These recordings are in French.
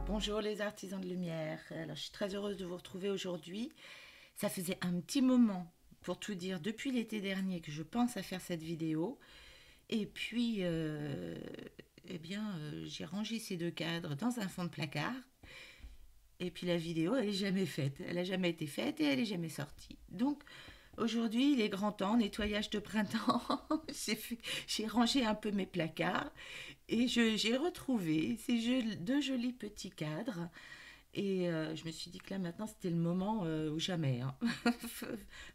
Bonjour les artisans de lumière. Alors, je suis très heureuse de vous retrouver aujourd'hui. Ça faisait un petit moment, pour tout dire, depuis l'été dernier que je pense à faire cette vidéo. Et puis, j'ai rangé ces deux cadres dans un fond de placard. Et puis la vidéo, elle n'est jamais faite. Elle n'a jamais été faite et elle n'est jamais sortie. Donc, aujourd'hui, il est grand temps, nettoyage de printemps. J'ai rangé un peu mes placards et j'ai retrouvé deux jolis petits cadres. Et je me suis dit que là maintenant c'était le moment ou jamais, hein.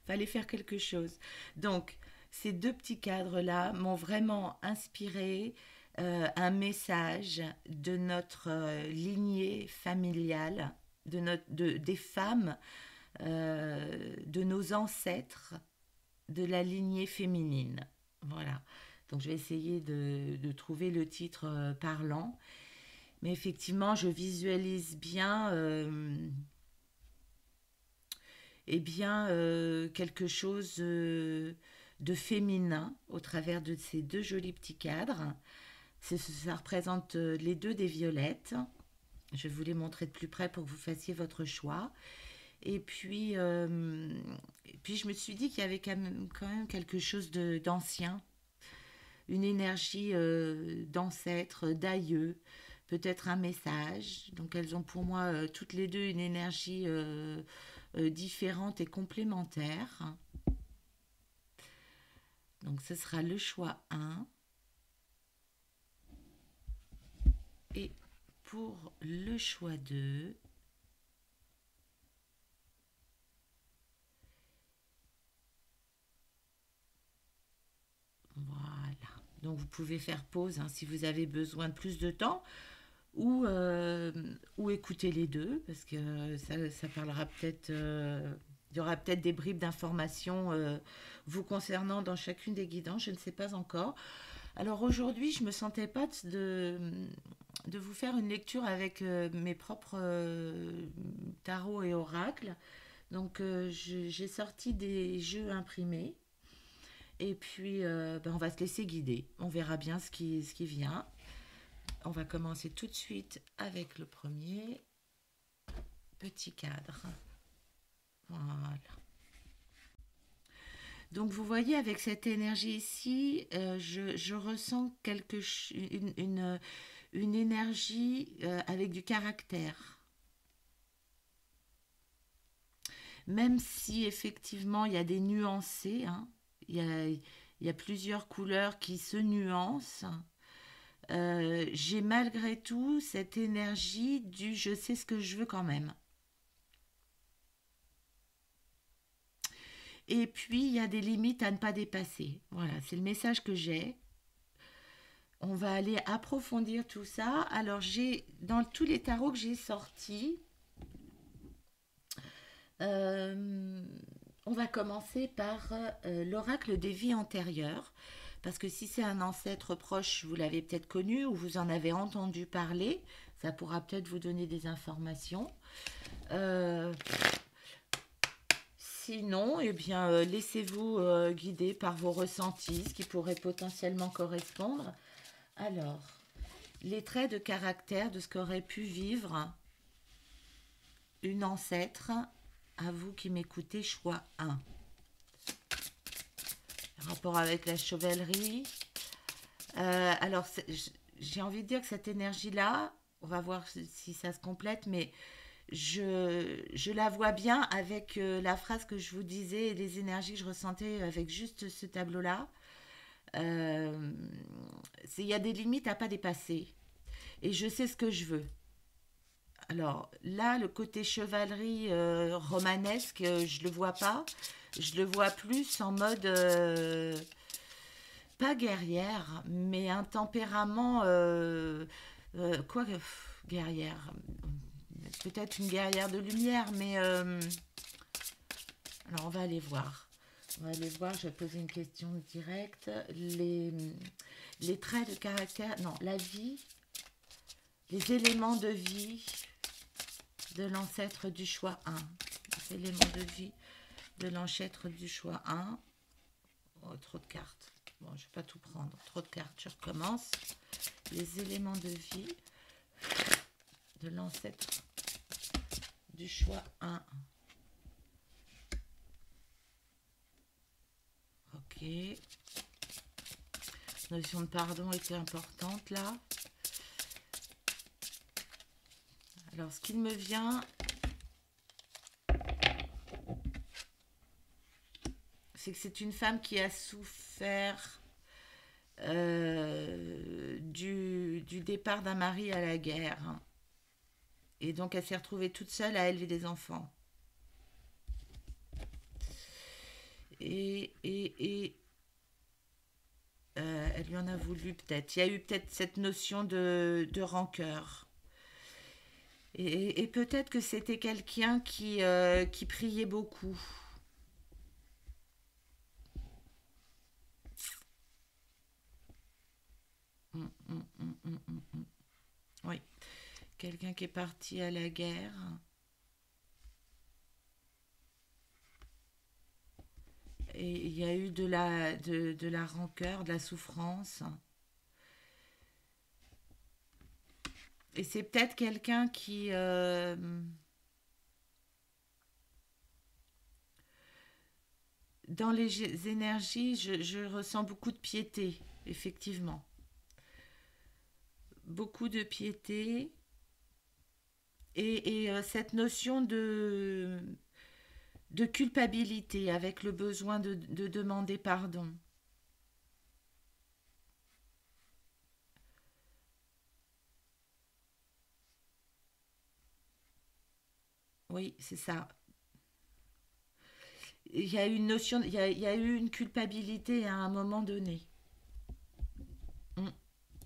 Fallait faire quelque chose. Donc ces deux petits cadres-là m'ont vraiment inspiré un message de notre lignée familiale, des femmes, de nos ancêtres, de la lignée féminine. Voilà. Donc je vais essayer de trouver le titre parlant. Mais effectivement, je visualise bien, quelque chose de féminin au travers de ces deux jolis petits cadres. Ça représente les deux des violettes. Je vais vous les montrer de plus près pour que vous fassiez votre choix. Et puis, je me suis dit qu'il y avait quand même quelque chose d'ancien, une énergie d'ancêtre, d'aïeux, peut-être un message. Donc elles ont pour moi toutes les deux une énergie différente et complémentaire. Donc ce sera le choix 1. Et pour le choix 2, voilà. Donc vous pouvez faire pause hein, si vous avez besoin de plus de temps ou écouter les deux parce que ça parlera peut-être. Il y aura peut-être des bribes d'informations vous concernant dans chacune des guidances, je ne sais pas encore. Alors aujourd'hui, je ne me sentais pas de vous faire une lecture avec mes propres tarots et oracles. Donc j'ai sorti des jeux imprimés et puis on va se laisser guider. On verra bien ce qui vient. On va commencer tout de suite avec le premier petit cadre. Voilà. Donc vous voyez avec cette énergie ici, je ressens une énergie avec du caractère. Même si effectivement il y a des nuancés, hein, il y a plusieurs couleurs qui se nuancent. J'ai malgré tout cette énergie du je sais ce que je veux quand même. Et puis, il y a des limites à ne pas dépasser. Voilà, c'est le message que j'ai. On va aller approfondir tout ça. Alors, dans tous les tarots que j'ai sortis, euh, on va commencer par l'oracle des vies antérieures. Parce que si c'est un ancêtre proche, vous l'avez peut-être connu ou vous en avez entendu parler. Ça pourra peut-être vous donner des informations. Euh, Sinon, eh bien, laissez-vous guider par vos ressentis, ce qui pourrait potentiellement correspondre. Alors, les traits de caractère de ce qu'aurait pu vivre une ancêtre, à vous qui m'écoutez, choix 1. Rapport avec la chevalerie. Alors, j'ai envie de dire que cette énergie-là, on va voir si ça se complète, mais je la vois bien avec la phrase que je vous disais et les énergies que je ressentais avec juste ce tableau-là. Euh, Il y a des limites à pas dépasser. Et je sais ce que je veux. Alors là, le côté chevalerie romanesque, je le vois pas. Je le vois plus en mode pas guerrière, mais un tempérament guerrière. Peut-être une guerrière de lumière, mais alors on va aller voir. On va aller voir, je vais poser une question directe. Les traits de caractère, non, la vie, les éléments de vie de l'ancêtre du choix 1. Les éléments de vie de l'ancêtre du choix 1. Oh, trop de cartes. Bon, je ne vais pas tout prendre. Trop de cartes, je recommence. Les éléments de vie de l'ancêtre du choix 1. Ok. Notion de pardon était importante là. Alors, ce qu'il me vient, c'est que c'est une femme qui a souffert du départ d'un mari à la guerre. Et donc, elle s'est retrouvée toute seule à élever des enfants. Et elle lui en a voulu peut-être. Il y a eu peut-être cette notion de rancœur. Et peut-être que c'était quelqu'un qui priait beaucoup. Oui, quelqu'un qui est parti à la guerre. Et il y a eu de la rancœur, de la souffrance. Et c'est peut-être quelqu'un qui... dans les énergies, je ressens beaucoup de piété, effectivement. Beaucoup de piété. Et cette notion de culpabilité avec le besoin de demander pardon. Oui, c'est ça. Il y a eu une notion, il y a eu une culpabilité à un moment donné. Mm,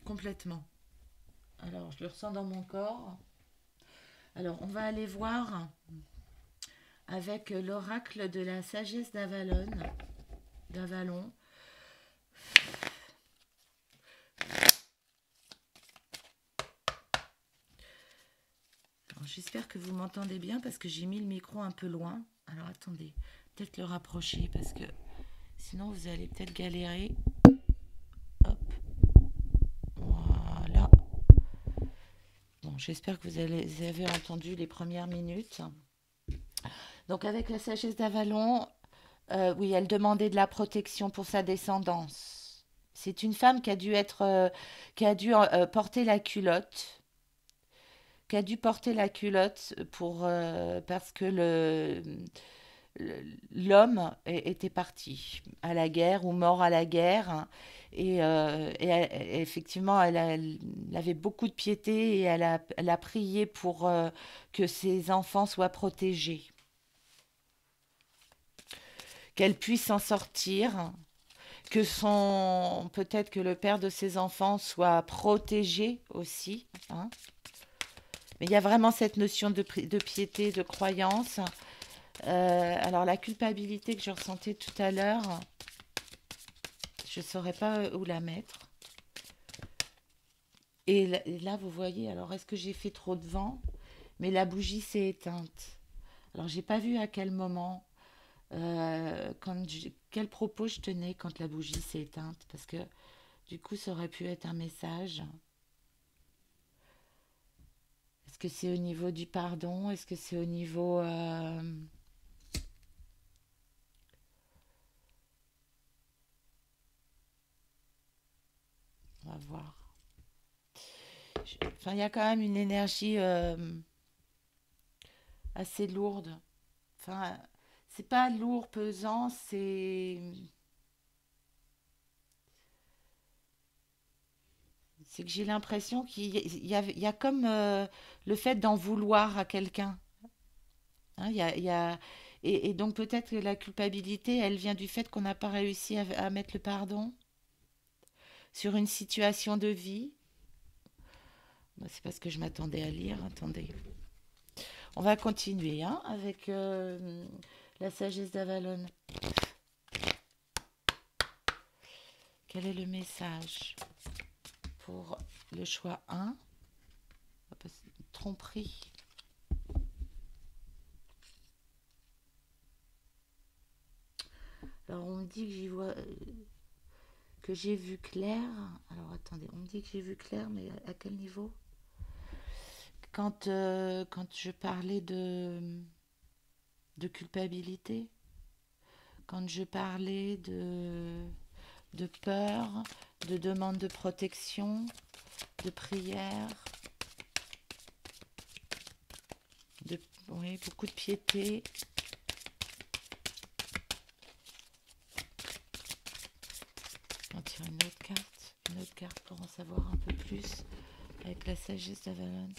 complètement. Alors, je le ressens dans mon corps. Alors, on va aller voir avec l'oracle de la sagesse d'Avalon. J'espère que vous m'entendez bien parce que j'ai mis le micro un peu loin. Alors, attendez, peut-être le rapprocher parce que sinon vous allez peut-être galérer. Hop, voilà. Bon, j'espère que vous avez entendu les premières minutes. Donc, avec la sagesse d'Avalon, oui, elle demandait de la protection pour sa descendance. C'est une femme qui a dû porter la culotte, qui a dû porter la culotte parce que l'homme était parti à la guerre ou mort à la guerre. Effectivement, elle avait beaucoup de piété et elle a prié pour que ses enfants soient protégés, qu'elle puisse s'en sortir, peut-être que le père de ses enfants soit protégé aussi, hein. Mais il y a vraiment cette notion de piété, de croyance. Alors la culpabilité que je ressentais tout à l'heure, je ne saurais pas où la mettre. Et là, vous voyez, alors est-ce que j'ai fait trop de vent? Mais la bougie s'est éteinte. Alors j'ai pas vu à quel moment, quel propos je tenais quand la bougie s'est éteinte, parce que du coup, ça aurait pu être un message. Est-ce que c'est au niveau du pardon? Est-ce que c'est au niveau... on va voir. Enfin, il y a quand même une énergie assez lourde. Enfin, c'est pas lourd, pesant, c'est que j'ai l'impression il y a comme le fait d'en vouloir à quelqu'un. Hein, il y a... Et donc peut-être que la culpabilité, elle vient du fait qu'on n'a pas réussi à mettre le pardon sur une situation de vie. Bah, c'est parce que je m'attendais à lire. Attendez. On va continuer hein, avec la sagesse d'Avalon. Quel est le message pour le choix 1? Tromperie. Alors on me dit que j'y vois que j'ai vu clair. Alors attendez, on me dit que j'ai vu clair, mais à quel niveau? quand je parlais de culpabilité, quand je parlais de peur, de demande de protection, de prière, de, oui, beaucoup de piété. On tire une autre carte pour en savoir un peu plus avec la sagesse d'Avalon.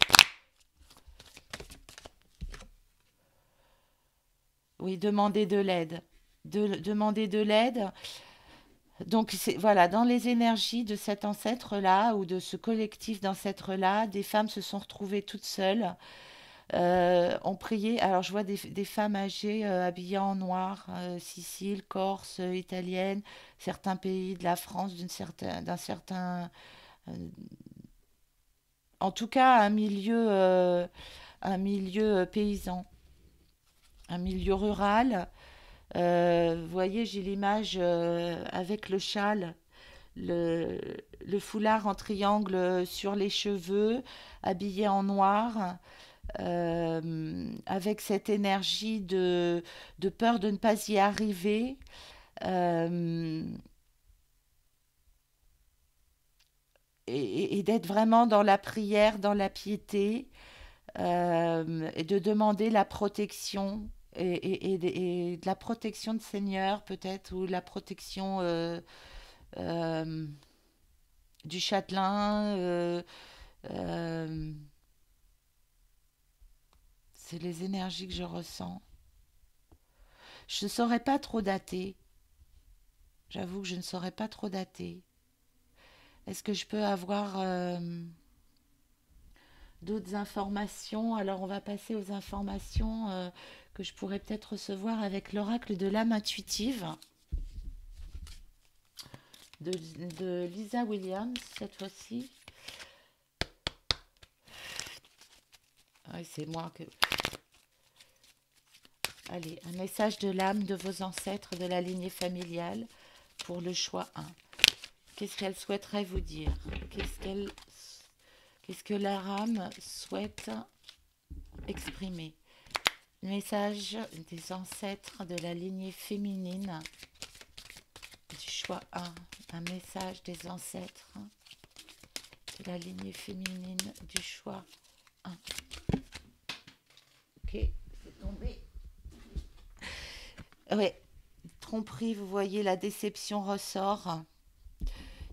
Oui, demander de l'aide. Demander de l'aide. Donc, voilà, dans les énergies de cet ancêtre-là ou de ce collectif d'ancêtres-là, des femmes se sont retrouvées toutes seules, ont prié. Alors, je vois des femmes âgées habillées en noir, Sicile, Corse, italienne, certains pays de la France, d'un certain, euh, en tout cas, un milieu paysan, un milieu rural. Vous voyez, j'ai l'image avec le châle, le, le foulard en triangle sur les cheveux, habillé en noir, avec cette énergie de peur de ne pas y arriver, euh, et d'être vraiment dans la prière, dans la piété, et de demander la protection. Et de la protection de Seigneur, peut-être, ou la protection euh, du châtelain. Euh, c'est les énergies que je ressens. Je ne saurais pas trop dater. J'avoue que je ne saurais pas trop dater. Est-ce que je peux avoir d'autres informations? Alors, on va passer aux informations que je pourrais peut-être recevoir avec l'oracle de l'âme intuitive de, de Lisa Williams, cette fois-ci. Oui, c'est moi que... Allez, un message de l'âme de vos ancêtres de la lignée familiale pour le choix 1. Qu'est-ce qu'elle souhaiterait vous dire? Qu'est-ce que leur âme souhaite exprimer? Message des ancêtres de la lignée féminine du choix 1. Un message des ancêtres de la lignée féminine du choix 1. Ok, c'est tombé. Oui, tromperie, vous voyez, la déception ressort.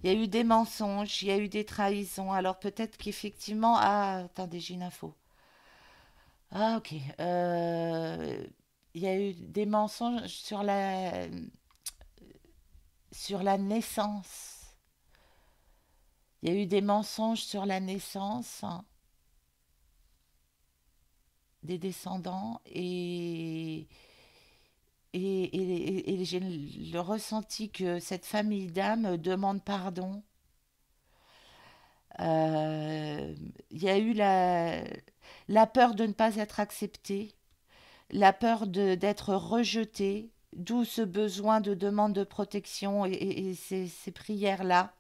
Il y a eu des mensonges, il y a eu des trahisons. Alors peut-être qu'effectivement... Ah, attendez, j'ai une info. Ah, ok. Il y a eu des mensonges sur la naissance. Il y a eu des mensonges sur la naissance, hein, des descendants et j'ai le ressenti que cette famille d'âmes demande pardon. Euh, Il y a eu la peur de ne pas être accepté, la peur d'être rejeté, d'où ce besoin de demande de protection et ces prières-là,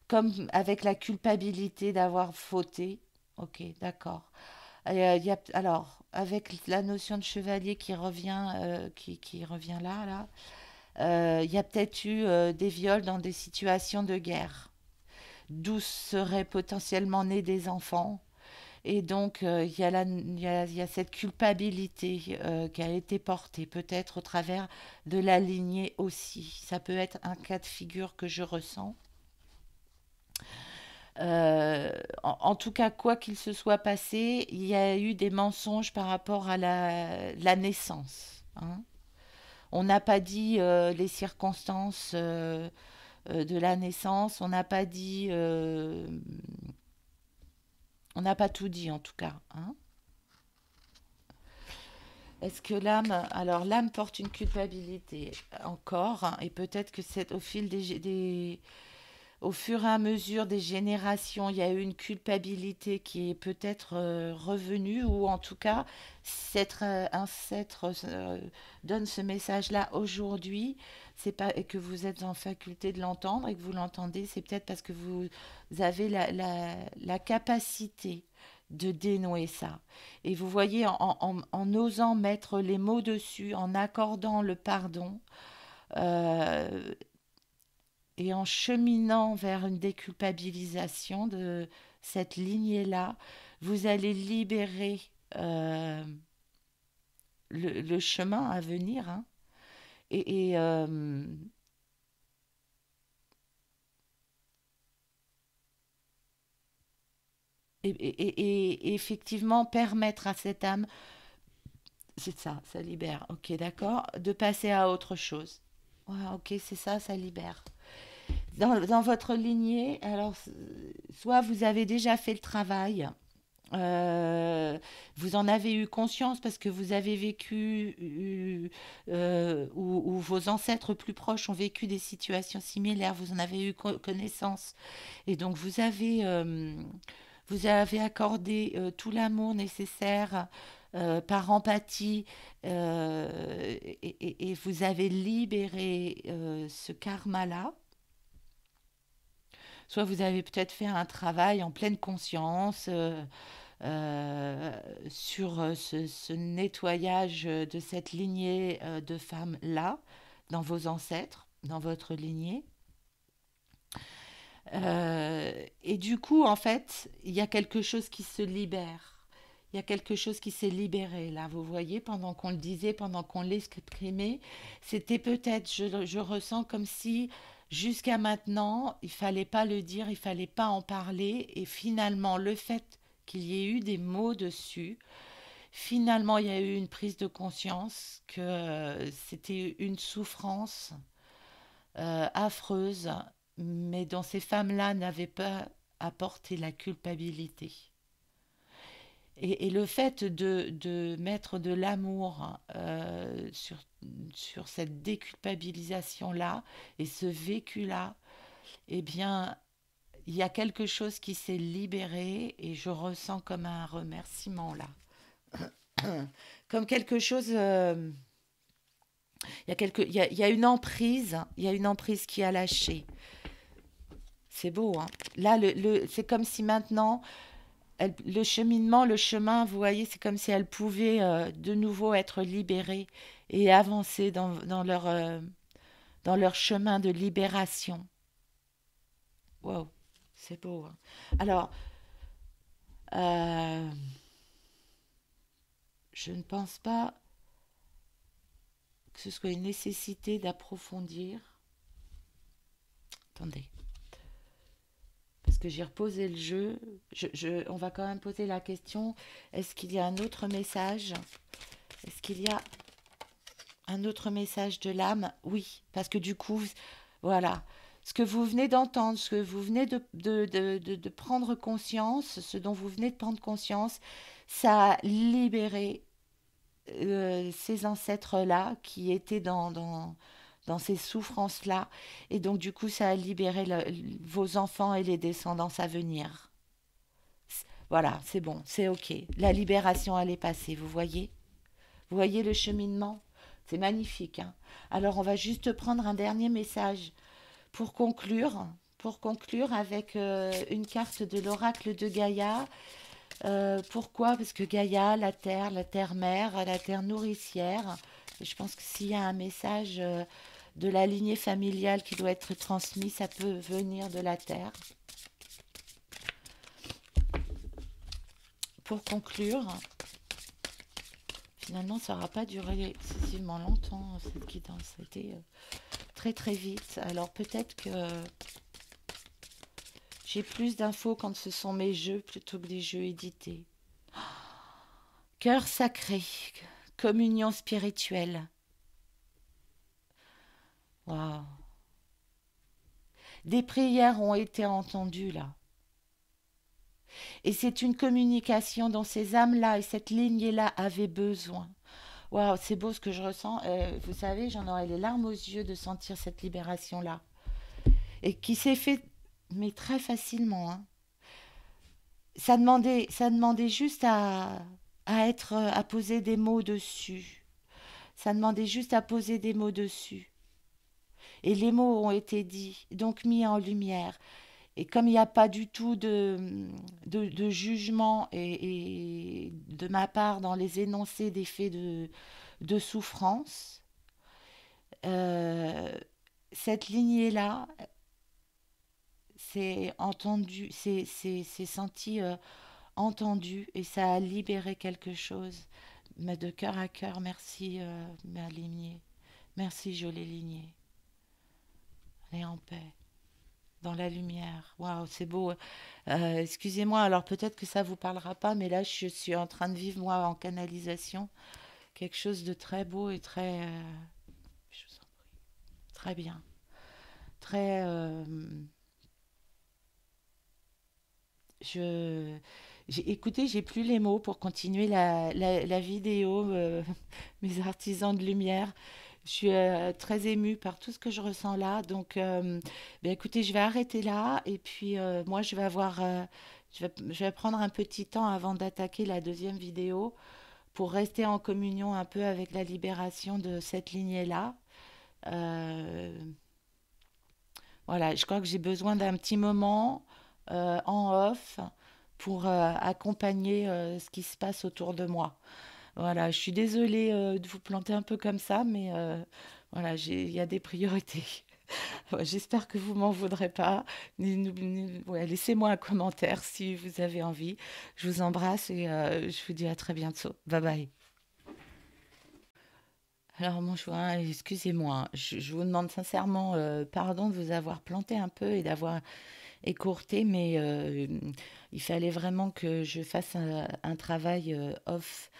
comme avec la culpabilité d'avoir fauté. Ok, d'accord. Alors, avec la notion de chevalier qui revient, qui revient là, il y a peut-être eu des viols dans des situations de guerre, d'où seraient potentiellement nés des enfants. Et donc, il y a cette culpabilité qui a été portée, peut-être au travers de la lignée aussi. Ça peut être un cas de figure que je ressens. En tout cas, quoi qu'il se soit passé, il y a eu des mensonges par rapport à la naissance, hein. On n'a pas dit les circonstances de la naissance, on n'a pas tout dit en tout cas, hein. Est-ce que alors l'âme porte une culpabilité encore, hein, et peut-être que c'est au fil au fur et à mesure des générations, il y a eu une culpabilité qui est peut-être revenue, ou en tout cas, cet ancêtre donne ce message-là aujourd'hui, c'est pas et que vous êtes en faculté de l'entendre et que vous l'entendez, c'est peut-être parce que vous avez la capacité de dénouer ça. Et vous voyez, en osant mettre les mots dessus, en accordant le pardon, euh, et en cheminant vers une déculpabilisation de cette lignée-là, vous allez libérer euh, le chemin à venir, hein. Et, et, euh, et effectivement permettre à cette âme, c'est ça, ça libère, ok, d'accord, de passer à autre chose. Ouais, ok, c'est ça, ça libère. Dans votre lignée, alors, soit vous avez déjà fait le travail, euh, vous en avez eu conscience parce que vous avez vécu, ou vos ancêtres plus proches ont vécu des situations similaires, vous en avez eu connaissance. Et donc vous avez accordé tout l'amour nécessaire par empathie, et vous avez libéré ce karma-là. Soit vous avez peut-être fait un travail en pleine conscience euh, sur ce nettoyage de cette lignée de femmes-là, dans vos ancêtres, dans votre lignée. Et du coup, en fait, il y a quelque chose qui se libère. Il y a quelque chose qui s'est libéré là, vous voyez, pendant qu'on le disait, pendant qu'on l'exprimait, c'était peut-être, je ressens comme si jusqu'à maintenant, il fallait pas le dire, il fallait pas en parler, et finalement, le fait qu'il y ait eu des mots dessus, finalement, il y a eu une prise de conscience que c'était une souffrance affreuse, mais dont ces femmes-là n'avaient pas apporté la culpabilité. Et le fait de mettre de l'amour sur cette déculpabilisation-là et ce vécu-là, eh bien, il y a quelque chose qui s'est libéré et je ressens comme un remerciement là. Comme quelque chose. Il y a une emprise, il y a une emprise qui a lâché. C'est beau, hein. Là, c'est comme si maintenant, le cheminement, le chemin, vous voyez, c'est comme si elles pouvaient de nouveau être libérées et avancer dans leur chemin de libération. Wow, c'est beau, hein. Alors, euh, je ne pense pas que ce soit une nécessité d'approfondir. Attendez, parce que j'ai reposé le jeu. On va quand même poser la question, est-ce qu'il y a un autre message? Est-ce qu'il y a un autre message de l'âme? Oui, parce que du coup, voilà, ce que vous venez d'entendre, ce que vous venez de prendre conscience, ce dont vous venez de prendre conscience, ça a libéré ces ancêtres-là qui étaient dans ces souffrances-là. Et donc, du coup, ça a libéré vos enfants et les descendants à venir. Voilà, c'est bon, c'est OK. La libération, elle est passée, vous voyez? Vous voyez le cheminement? C'est magnifique, hein. Alors, on va juste prendre un dernier message pour conclure avec une carte de l'oracle de Gaïa. Pourquoi? Parce que Gaïa, la terre-mère, la terre nourricière, je pense que s'il y a un message de la lignée familiale qui doit être transmis, ça peut venir de la terre. Pour conclure, finalement, ça n'aura pas duré excessivement longtemps, cette guidance. C'était très très vite. Alors peut-être que j'ai plus d'infos quand ce sont mes jeux plutôt que des jeux édités. Cœur sacré, communion spirituelle. Waouh. Des prières ont été entendues là. Et c'est une communication dont ces âmes-là et cette lignée-là avaient besoin. Waouh, c'est beau ce que je ressens. Vous savez, j'en aurais les larmes aux yeux de sentir cette libération-là. Et qui s'est fait, mais très facilement, hein. Ça demandait juste à poser des mots dessus. Ça demandait juste à poser des mots dessus. Et les mots ont été dits, donc mis en lumière. Et comme il n'y a pas du tout de jugement et de ma part dans les énoncés des faits de souffrance, euh, cette lignée-là, c'est entendu, c'est senti entendu et ça a libéré quelque chose. Mais de cœur à cœur, merci ma lignée. Merci jolie lignée. Allez en paix, dans la lumière. Waouh, c'est beau. Excusez-moi, alors peut-être que ça vous parlera pas, mais là je suis en train de vivre moi en canalisation quelque chose de très beau et très, je vous en prie, très bien, très. Je, écoutez, j'ai plus les mots pour continuer la vidéo, mes artisans de lumière. Je suis très émue par tout ce que je ressens là. Donc, ben écoutez, je vais arrêter là. Et puis, moi, je vais avoir, je vais prendre un petit temps avant d'attaquer la deuxième vidéo pour rester en communion un peu avec la libération de cette lignée-là. Euh, voilà, je crois que j'ai besoin d'un petit moment en off pour accompagner ce qui se passe autour de moi. Voilà, je suis désolée de vous planter un peu comme ça, mais voilà, il y a des priorités. Ouais, j'espère que vous m'en voudrez pas. Ouais, laissez-moi un commentaire si vous avez envie. Je vous embrasse et je vous dis à très bientôt. Bye bye. Alors, mon chouin, excusez-moi, hein, je vous demande sincèrement pardon de vous avoir planté un peu et d'avoir écourté, mais il fallait vraiment que je fasse un travail off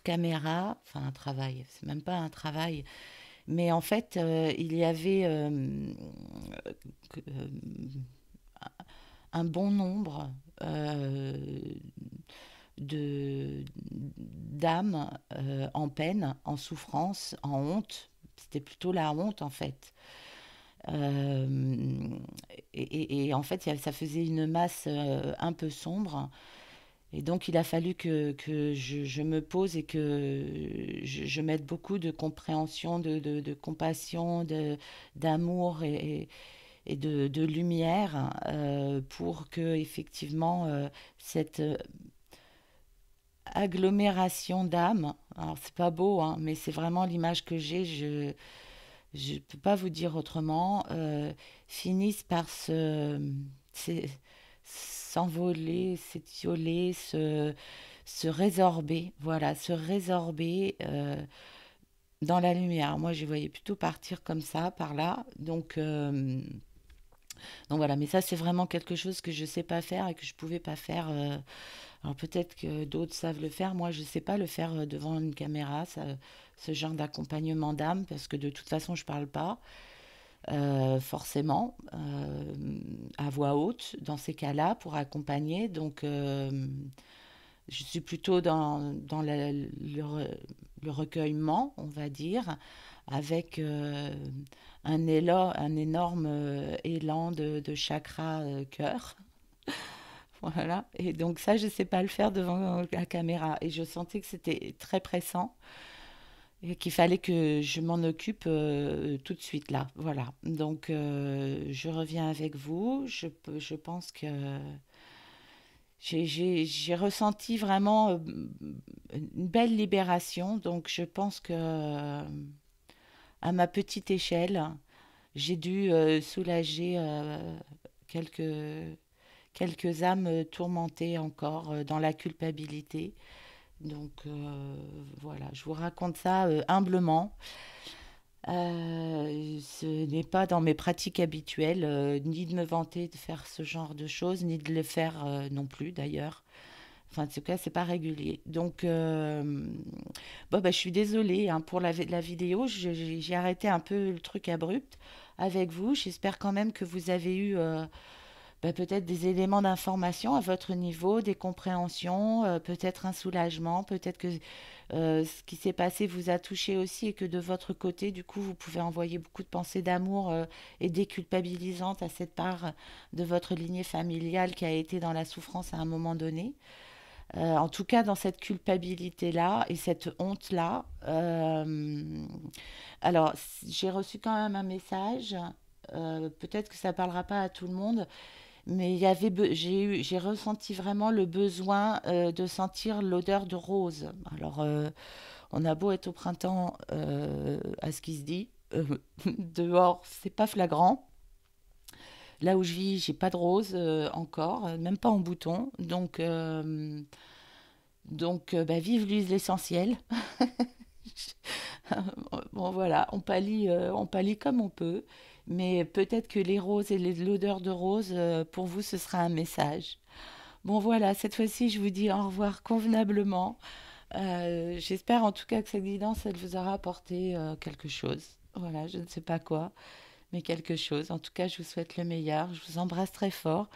caméra. Enfin, un travail, c'est même pas un travail. Mais en fait, il y avait que- un bon nombre de d'âmes en peine, en souffrance, en honte. C'était plutôt la honte en fait. Euh, et en fait, ça faisait une masse un peu sombre. Et donc, il a fallu que je me pose et que je mette beaucoup de compréhension, de compassion, d'amour et de lumière pour que, effectivement, cette agglomération d'âmes, alors c'est pas beau, hein, mais c'est vraiment l'image que j'ai, je ne peux pas vous dire autrement, finissent par s'envoler, s'étioler, se résorber, voilà, se résorber dans la lumière. Moi, je voyais plutôt partir comme ça, par là. Donc voilà, mais ça, c'est vraiment quelque chose que je ne sais pas faire et que je ne pouvais pas faire. Alors peut-être que d'autres savent le faire. Moi, je ne sais pas le faire devant une caméra, ça, ce genre d'accompagnement d'âme, parce que de toute façon, je ne parle pas forcément à voix haute dans ces cas-là pour accompagner. Donc, je suis plutôt dans le recueillement, on va dire, avec un énorme élan de chakra cœur. Voilà. Et donc ça, je ne sais pas le faire devant la caméra. Et je sentais que c'était très pressant et qu'il fallait que je m'en occupe tout de suite là. Voilà. Donc je reviens avec vous. Je pense que j'ai ressenti vraiment une belle libération. Donc je pense que à ma petite échelle, j'ai dû soulager quelques, quelques âmes tourmentées encore dans la culpabilité. Donc voilà, je vous raconte ça humblement. Ce n'est pas dans mes pratiques habituelles, ni de me vanter de faire ce genre de choses, ni de le faire non plus d'ailleurs. Enfin, en tout cas, c'est pas régulier. Donc, bon, bah, je suis désolée hein, pour la vidéo. J'ai arrêté un peu le truc abrupt avec vous. J'espère quand même que vous avez eu bah, peut-être des éléments d'information à votre niveau, des compréhensions, peut-être un soulagement, peut-être que ce qui s'est passé vous a touché aussi et que de votre côté, du coup, vous pouvez envoyer beaucoup de pensées d'amour et déculpabilisantes à cette part de votre lignée familiale qui a été dans la souffrance à un moment donné. En tout cas, dans cette culpabilité-là et cette honte-là. Alors, j'ai reçu quand même un message. Peut-être que ça ne parlera pas à tout le monde, Mais j'ai ressenti vraiment le besoin de sentir l'odeur de rose. Alors, on a beau être au printemps, à ce qui se dit, dehors, c'est pas flagrant. Là où je vis, j'ai pas de rose encore, même pas en bouton. Donc, bah, vive l'huile essentielle. Bon, voilà, on pâlit comme on peut. Mais peut-être que les roses et l'odeur de rose, pour vous, ce sera un message. Bon, voilà, cette fois-ci, je vous dis au revoir convenablement. J'espère en tout cas que cette guidance, elle vous aura apporté quelque chose. Voilà, je ne sais pas quoi, mais quelque chose. En tout cas, je vous souhaite le meilleur. Je vous embrasse très fort.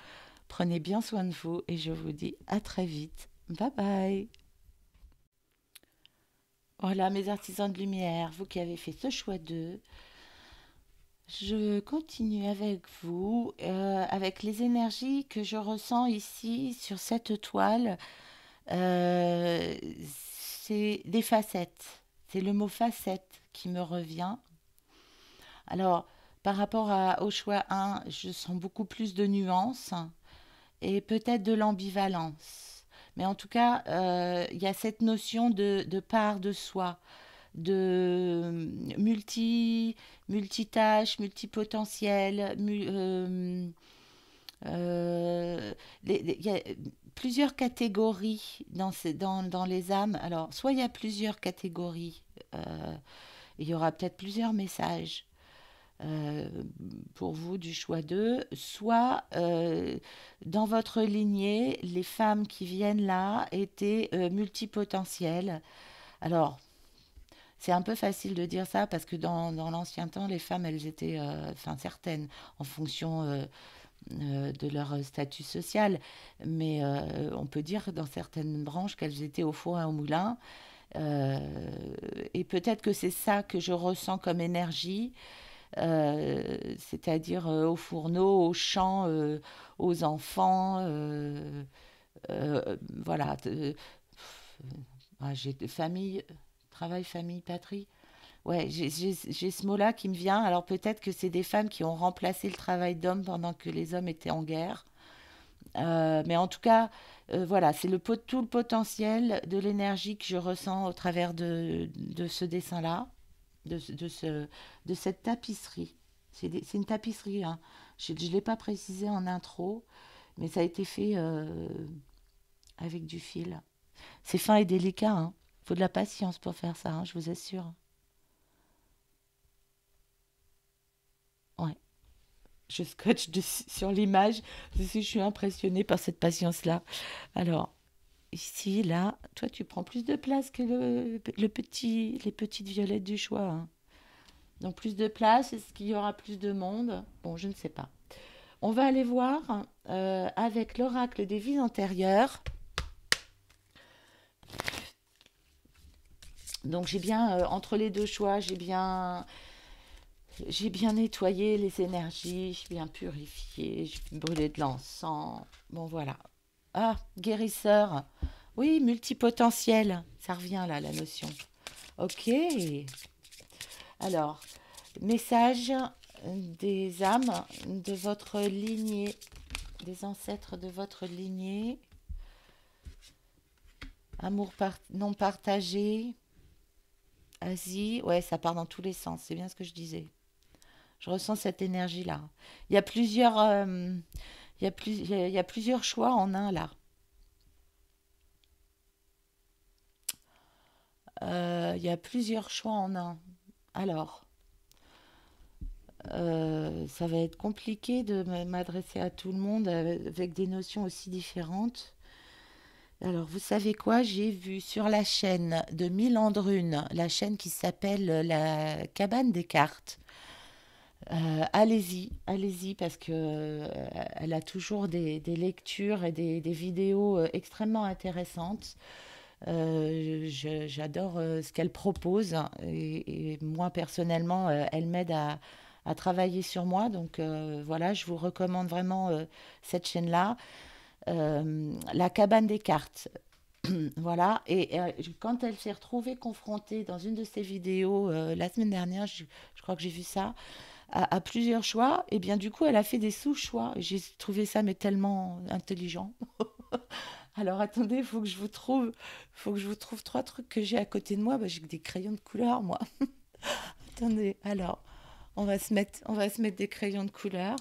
Prenez bien soin de vous et je vous dis à très vite. Bye bye. Voilà, mes artisans de lumière, vous qui avez fait ce choix d'eux, je continue avec vous, avec les énergies que je ressens ici sur cette toile. Euh, c'est des facettes. C'est le mot facette qui me revient. Alors, par rapport au choix un, je sens beaucoup plus de nuances et peut-être de l'ambivalence. Mais en tout cas, il y a cette notion de part de soi, de multitâche, multipotentiel. Il y a plusieurs catégories dans les âmes. Alors, soit il y a plusieurs catégories, il y aura peut-être plusieurs messages euh, pour vous du choix d'eux, soit dans votre lignée, les femmes qui viennent là étaient multipotentielles. Alors, c'est un peu facile de dire ça parce que dans l'ancien temps, les femmes, elles étaient, enfin certaines, en fonction de leur statut social, mais on peut dire dans certaines branches qu'elles étaient au four et au moulin. Euh, et peut-être que c'est ça que je ressens comme énergie, c'est-à-dire aux fourneaux, aux champs, aux enfants. Voilà. J'ai famille, travail, famille, patrie. Ouais, j'ai ce mot-là qui me vient. Alors peut-être que c'est des femmes qui ont remplacé le travail d'hommes pendant que les hommes étaient en guerre. Mais en tout cas, voilà, c'est tout le potentiel de l'énergie que je ressens au travers de ce dessin-là, de cette tapisserie. C'est une tapisserie, hein. Je ne l'ai pas précisé en intro, mais ça a été fait avec du fil. C'est fin et délicat, hein. Faut de la patience pour faire ça, hein, je vous assure. Ouais. Je scotche sur l'image parce que je suis impressionnée par cette patience-là. Alors, ici, là, toi, tu prends plus de place que les petites violettes du choix, hein. Donc, plus de place, est-ce qu'il y aura plus de monde? Bon, je ne sais pas. On va aller voir avec l'oracle des vies antérieures. Donc, j'ai bien, entre les deux choix, j'ai bien nettoyé les énergies, j'ai bien purifié, j'ai brûlé de l'encens. Bon, voilà. Ah, guérisseur. Oui, multipotentiel. Ça revient là, la notion. Ok. Alors, message des âmes de votre lignée, des ancêtres de votre lignée. Amour non partagé. Asie. Ouais, ça part dans tous les sens. C'est bien ce que je disais. Je ressens cette énergie-là. Il y a plusieurs, il y a plusieurs choix en un là. Il y a plusieurs choix en un. Alors, ça va être compliqué de m'adresser à tout le monde avec des notions aussi différentes. Alors, vous savez quoi? J'ai vu sur la chaîne de Milandrune, la chaîne qui s'appelle La Cabane des Cartes. Allez-y, allez-y, parce que elle a toujours des lectures et des vidéos extrêmement intéressantes. J'adore ce qu'elle propose et moi personnellement, elle m'aide à travailler sur moi. Donc voilà, je vous recommande vraiment cette chaîne-là. La cabane des cartes. Voilà, et quand elle s'est retrouvée confrontée dans une de ses vidéos la semaine dernière, je crois que j'ai vu ça, à plusieurs choix, et bien du coup, elle a fait des sous-choix. J'ai trouvé ça mais tellement intelligent. Alors attendez, faut que je vous trouve trois trucs que j'ai à côté de moi. Bah, j'ai que des crayons de couleur, moi. Attendez, alors, on va se mettre des crayons de couleur.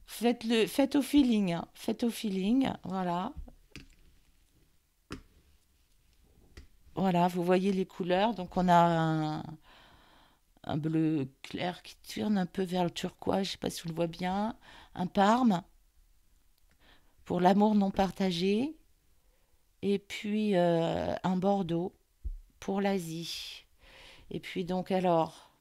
Faites au feeling, hein. Faites au feeling, voilà. Voilà, vous voyez les couleurs. Donc on a un bleu clair qui tourne un peu vers le turquoise, je sais pas si on le voit bien. Un parme pour l'amour non partagé. Et puis un bordeaux pour l'Asie. Et puis donc alors,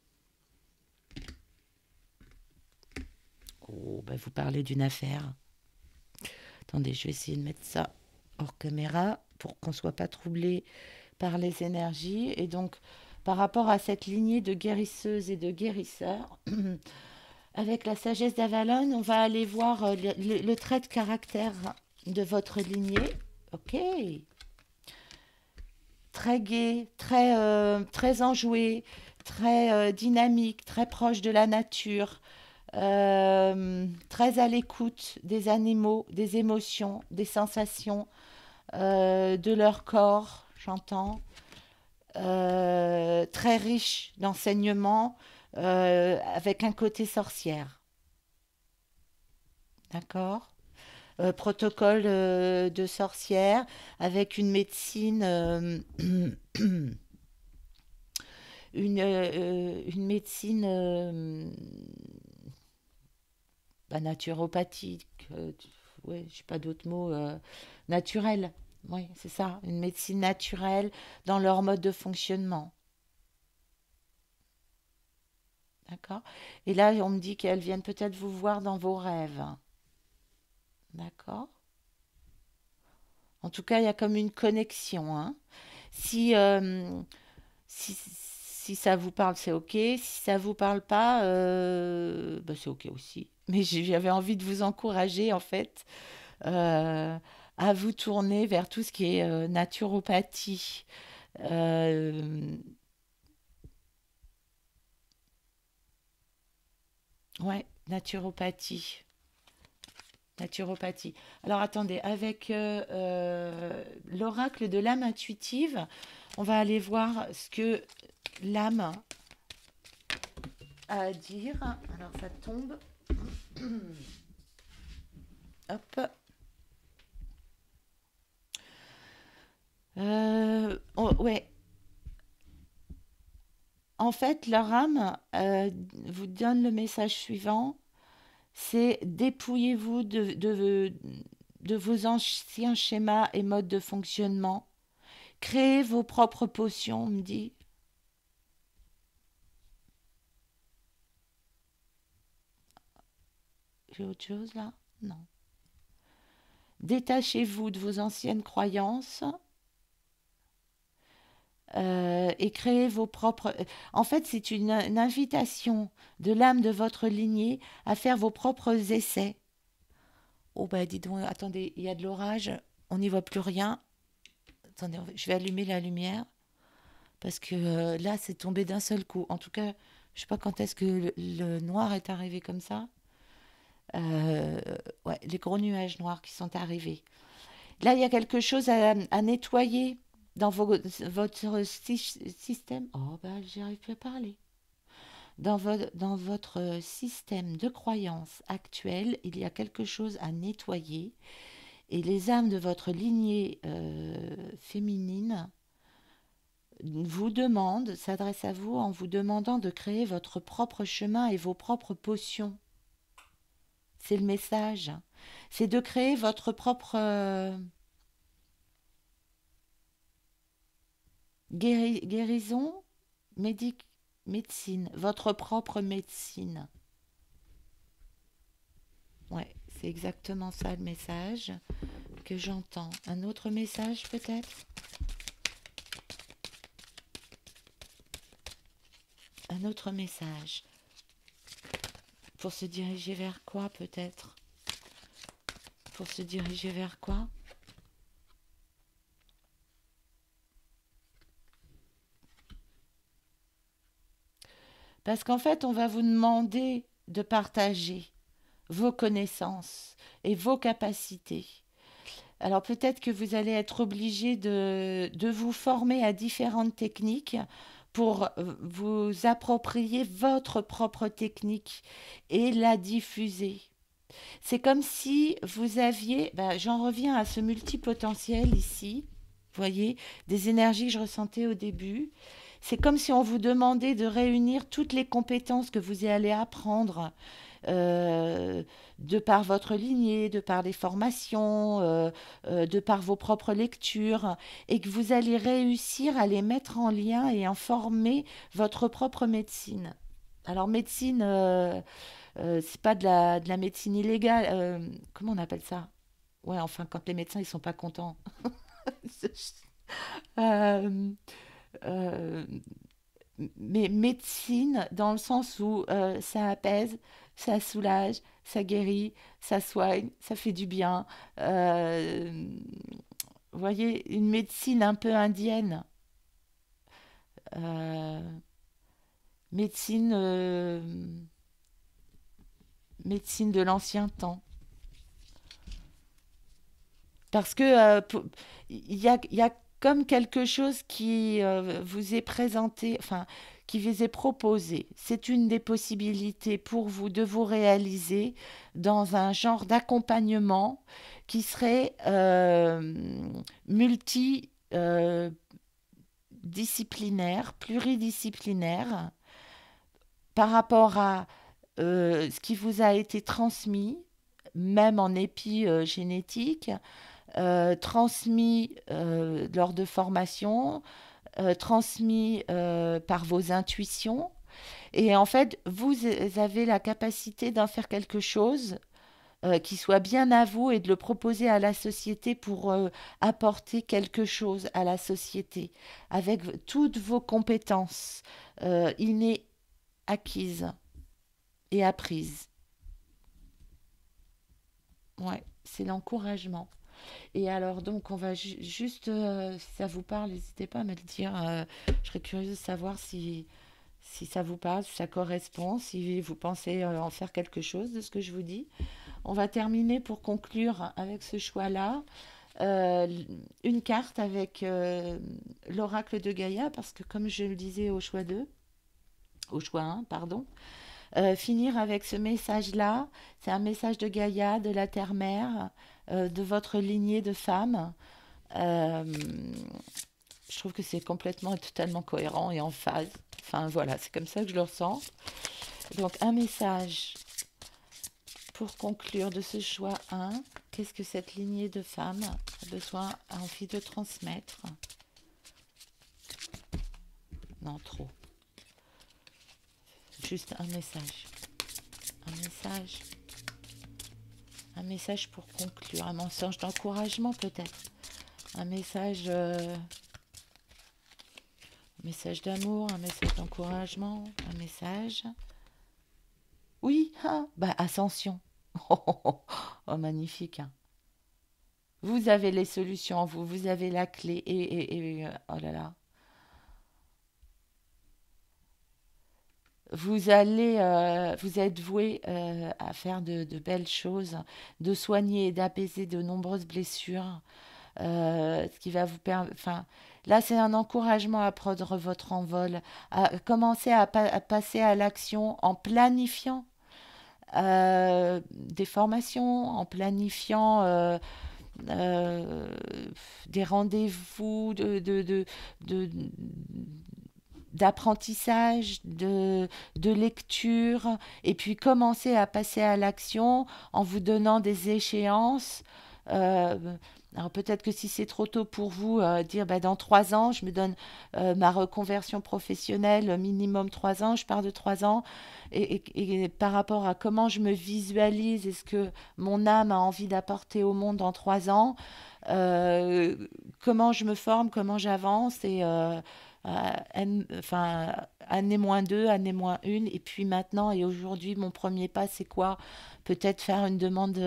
oh, bah, vous parlez d'une affaire. Attendez, je vais essayer de mettre ça hors caméra pour qu'on ne soit pas troublé par les énergies. Et donc, par rapport à cette lignée de guérisseuses et de guérisseurs, avec la sagesse d'Avalon, on va aller voir le trait de caractère de votre lignée. Ok. Très gai, très enjoué, très dynamique, très proche de la nature, très à l'écoute des animaux, des émotions, des sensations, de leur corps, j'entends. Très riche d'enseignements, avec un côté sorcière. D'accord. Protocole de sorcière avec une médecine, une médecine pas naturopathique, ouais, je sais pas d'autres mots, naturelle. Oui, c'est ça, une médecine naturelle dans leur mode de fonctionnement. D'accord. Et là, on me dit qu'elles viennent peut-être vous voir dans vos rêves. D'accord. En tout cas, il y a comme une connexion, hein. Si, si ça vous parle, c'est OK. Si ça vous parle pas, bah, c'est OK aussi. Mais j'avais envie de vous encourager, en fait, euh, à vous tourner vers tout ce qui est naturopathie. Euh, ouais, naturopathie. Naturopathie. Alors attendez, avec l'oracle de l'âme intuitive, on va aller voir ce que l'âme a à dire. Alors ça tombe. Hop. Ouais. En fait, leur âme vous donne le message suivant, c'est dépouillez-vous de vos anciens schémas et modes de fonctionnement. Créez vos propres potions, on me dit. J'ai autre chose là? Non. Détachez-vous de vos anciennes croyances et créez vos propres... En fait, c'est une invitation de l'âme de votre lignée à faire vos propres essais. Oh bah dis donc, attendez, il y a de l'orage, on n'y voit plus rien. Attendez, je vais allumer la lumière parce que là, c'est tombé d'un seul coup. En tout cas, je sais pas quand est-ce que le noir est arrivé comme ça. Euh, ouais, les gros nuages noirs qui sont arrivés. Là, il y a quelque chose à nettoyer dans votre système. Oh, bah, j'arrive plus à parler. Dans votre système de croyance actuel, il y a quelque chose à nettoyer. Et les âmes de votre lignée féminine vous demandent, s'adressent à vous en vous demandant de créer votre propre chemin et vos propres potions. C'est le message. C'est de créer votre propre guérison, médecine, votre propre médecine. Ouais, c'est exactement ça le message que j'entends. Un autre message peut-être? Un autre message. Pour se diriger vers quoi peut-être? Pour se diriger vers quoi? Parce qu'en fait, on va vous demander de partager vos connaissances et vos capacités. Alors peut-être que vous allez être obligé de vous former à différentes techniques pour vous approprier votre propre technique et la diffuser. C'est comme si vous aviez, ben, j'en reviens à ce multipotentiel ici, vous voyez, des énergies que je ressentais au début. C'est comme si on vous demandait de réunir toutes les compétences que vous allez apprendre euh, de par votre lignée, de par les formations, de par vos propres lectures, et que vous allez réussir à les mettre en lien et en former votre propre médecine. Alors médecine, c'est pas de la médecine illégale. Comment on appelle ça? Ouais, enfin, quand les médecins ils sont pas contents. Euh, euh, mais médecine dans le sens où ça apaise, ça soulage, ça guérit, ça soigne, ça fait du bien. Euh, vous voyez, une médecine un peu indienne, euh, médecine, médecine de l'ancien temps. Parce que il y a comme quelque chose qui vous est présenté, enfin, qui vous est proposé. C'est une des possibilités pour vous de vous réaliser dans un genre d'accompagnement qui serait multidisciplinaire, pluridisciplinaire, par rapport à ce qui vous a été transmis, même en épigénétique, transmis lors de formation, transmis par vos intuitions. Et en fait, vous avez la capacité d'en faire quelque chose qui soit bien à vous et de le proposer à la société pour apporter quelque chose à la société avec toutes vos compétences innées, acquises et apprises. Ouais, c'est l'encouragement. Et alors, donc, on va juste, si ça vous parle, n'hésitez pas à me le dire. Je serais curieuse de savoir si ça vous parle, si ça correspond, si vous pensez en faire quelque chose de ce que je vous dis. On va terminer pour conclure avec ce choix-là. euh, une carte avec l'oracle de Gaïa, parce que comme je le disais au choix 2, au choix 1, pardon, finir avec ce message-là, c'est un message de Gaïa, de la Terre-Mère, de votre lignée de femmes. Euh, je trouve que c'est complètement et totalement cohérent et en phase. Enfin voilà, c'est comme ça que je le ressens. Donc un message pour conclure de ce choix 1. Qu'est-ce que cette lignée de femmes a besoin, a envie de transmettre? Non, trop. Juste un message. Un message. Un message pour conclure. Un message d'encouragement peut-être. Un message d'amour, un message d'encouragement, un message. Oui, ah, bah ascension. Oh, magnifique, hein. Vous avez les solutions en vous, vous avez la clé oh là là. Vous êtes voué à faire de belles choses, de soigner et d'apaiser de nombreuses blessures, ce qui va vous permettre. Enfin, là, c'est un encouragement à prendre votre envol, à commencer à passer à l'action en planifiant des formations, en planifiant euh, des rendez-vous de- d'apprentissage, de lecture, et puis commencer à passer à l'action en vous donnant des échéances. Euh, alors peut-être que si c'est trop tôt pour vous, dire bah, dans 3 ans, je me donne ma reconversion professionnelle, minimum 3 ans, je pars de 3 ans, et par rapport à comment je me visualise et ce que mon âme a envie d'apporter au monde dans 3 ans, euh, comment je me forme, comment j'avance, et enfin, année moins 2, année moins 1, et puis maintenant et aujourd'hui, mon premier pas, c'est quoi? Peut-être faire une demande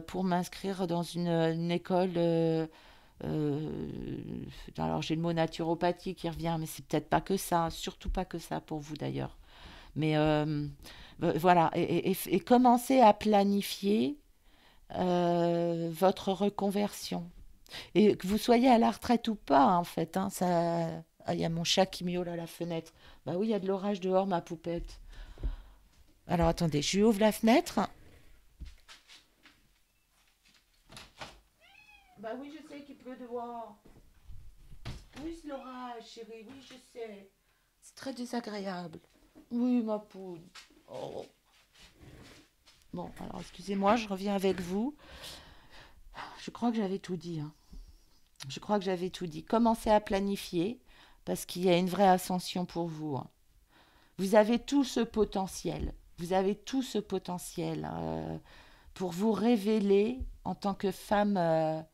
pour m'inscrire dans une école. Euh, alors j'ai le mot naturopathie qui revient, mais c'est peut-être pas que ça, surtout pas que ça pour vous d'ailleurs. Mais voilà, et commencez à planifier votre reconversion. Et que vous soyez à la retraite ou pas, en fait, hein, ça... Ah, il y a mon chat qui miaule à la fenêtre. Bah oui, il y a de l'orage dehors, ma poupette. Alors attendez, je lui ouvre la fenêtre. Bah oui, je sais qu'il pleut dehors. Oui, c'est l'orage, chérie, oui, je sais. C'est très désagréable. Oui, ma poule. Oh. Bon, alors excusez-moi, je reviens avec vous. Je crois que j'avais tout dit, hein. Je crois que j'avais tout dit. Commencez à planifier parce qu'il y a une vraie ascension pour vous, hein. Vous avez tout ce potentiel. Vous avez tout ce potentiel pour vous révéler en tant que femme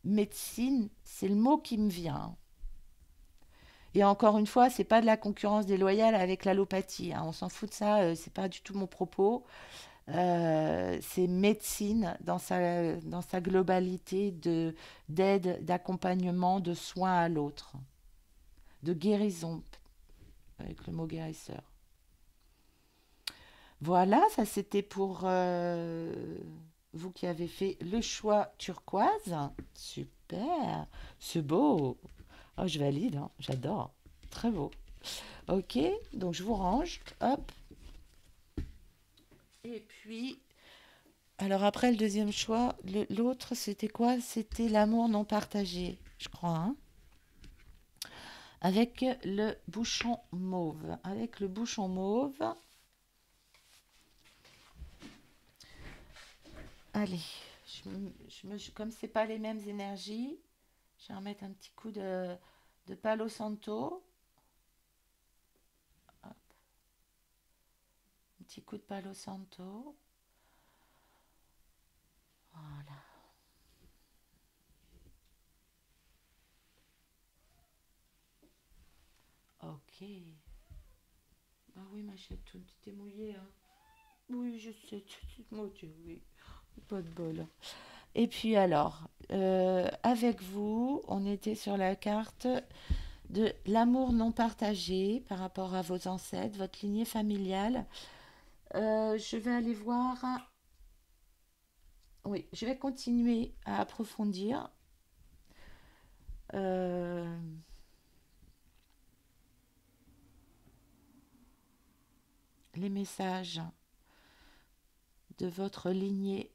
médecine. C'est le mot qui me vient, hein. Et encore une fois, c'est pas de la concurrence déloyale avec l'allopathie, hein. On s'en fout de ça. C'est pas du tout mon propos. C'est médecine dans sa globalité d'aide, d'accompagnement, de soins à l'autre, de guérison, avec le mot guérisseur. Voilà, ça c'était pour vous qui avez fait le choix turquoise. Super, c'est beau. Oh, je valide, hein, j'adore. Très beau. Ok, donc je vous range. Hop. Et puis, alors après le deuxième choix, l'autre c'était quoi? C'était l'amour non partagé, je crois, hein. Avec le bouchon mauve. Avec le bouchon mauve. Allez, comme c'est pas les mêmes énergies, je vais remettre un petit coup de Palo Santo. Hop, un petit coup de Palo Santo. Voilà. Ok. Ah oui, ma chérie, tout est mouillé, hein. Oui, je sais, tout mouillé, oui. Pas de bol. Et puis alors, avec vous, on était sur la carte de l'amour non partagé par rapport à vos ancêtres, votre lignée familiale. Je vais aller voir. Oui, je vais continuer à approfondir. euh, les messages de votre lignée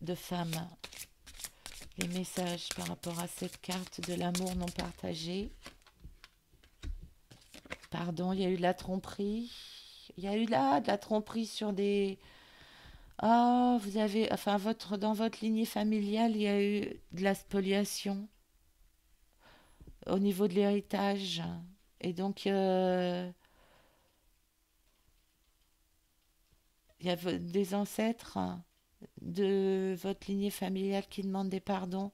de femmes, les messages par rapport à cette carte de l'amour non partagé. Pardon, il y a eu de la tromperie. Il y a eu là de la tromperie sur des... Ah, vous avez... Enfin, dans votre lignée familiale, il y a eu de la spoliation au niveau de l'héritage. Et donc, il y a des ancêtres de votre lignée familiale qui demandent des pardons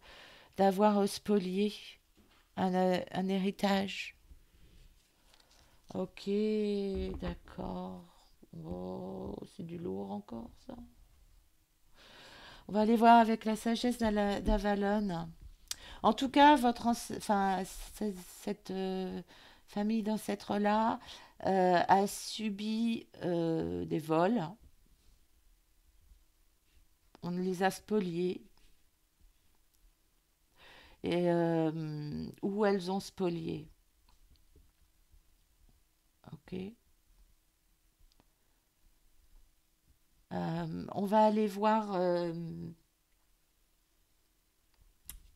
d'avoir spolié un héritage. Ok, d'accord. Oh, c'est du lourd encore, ça. On va aller voir avec la sagesse d'Avalon. En tout cas, enfin, cette famille d'ancêtres-là a subi des vols. On les a spoliés. Et où elles ont spolié. Ok. On va aller voir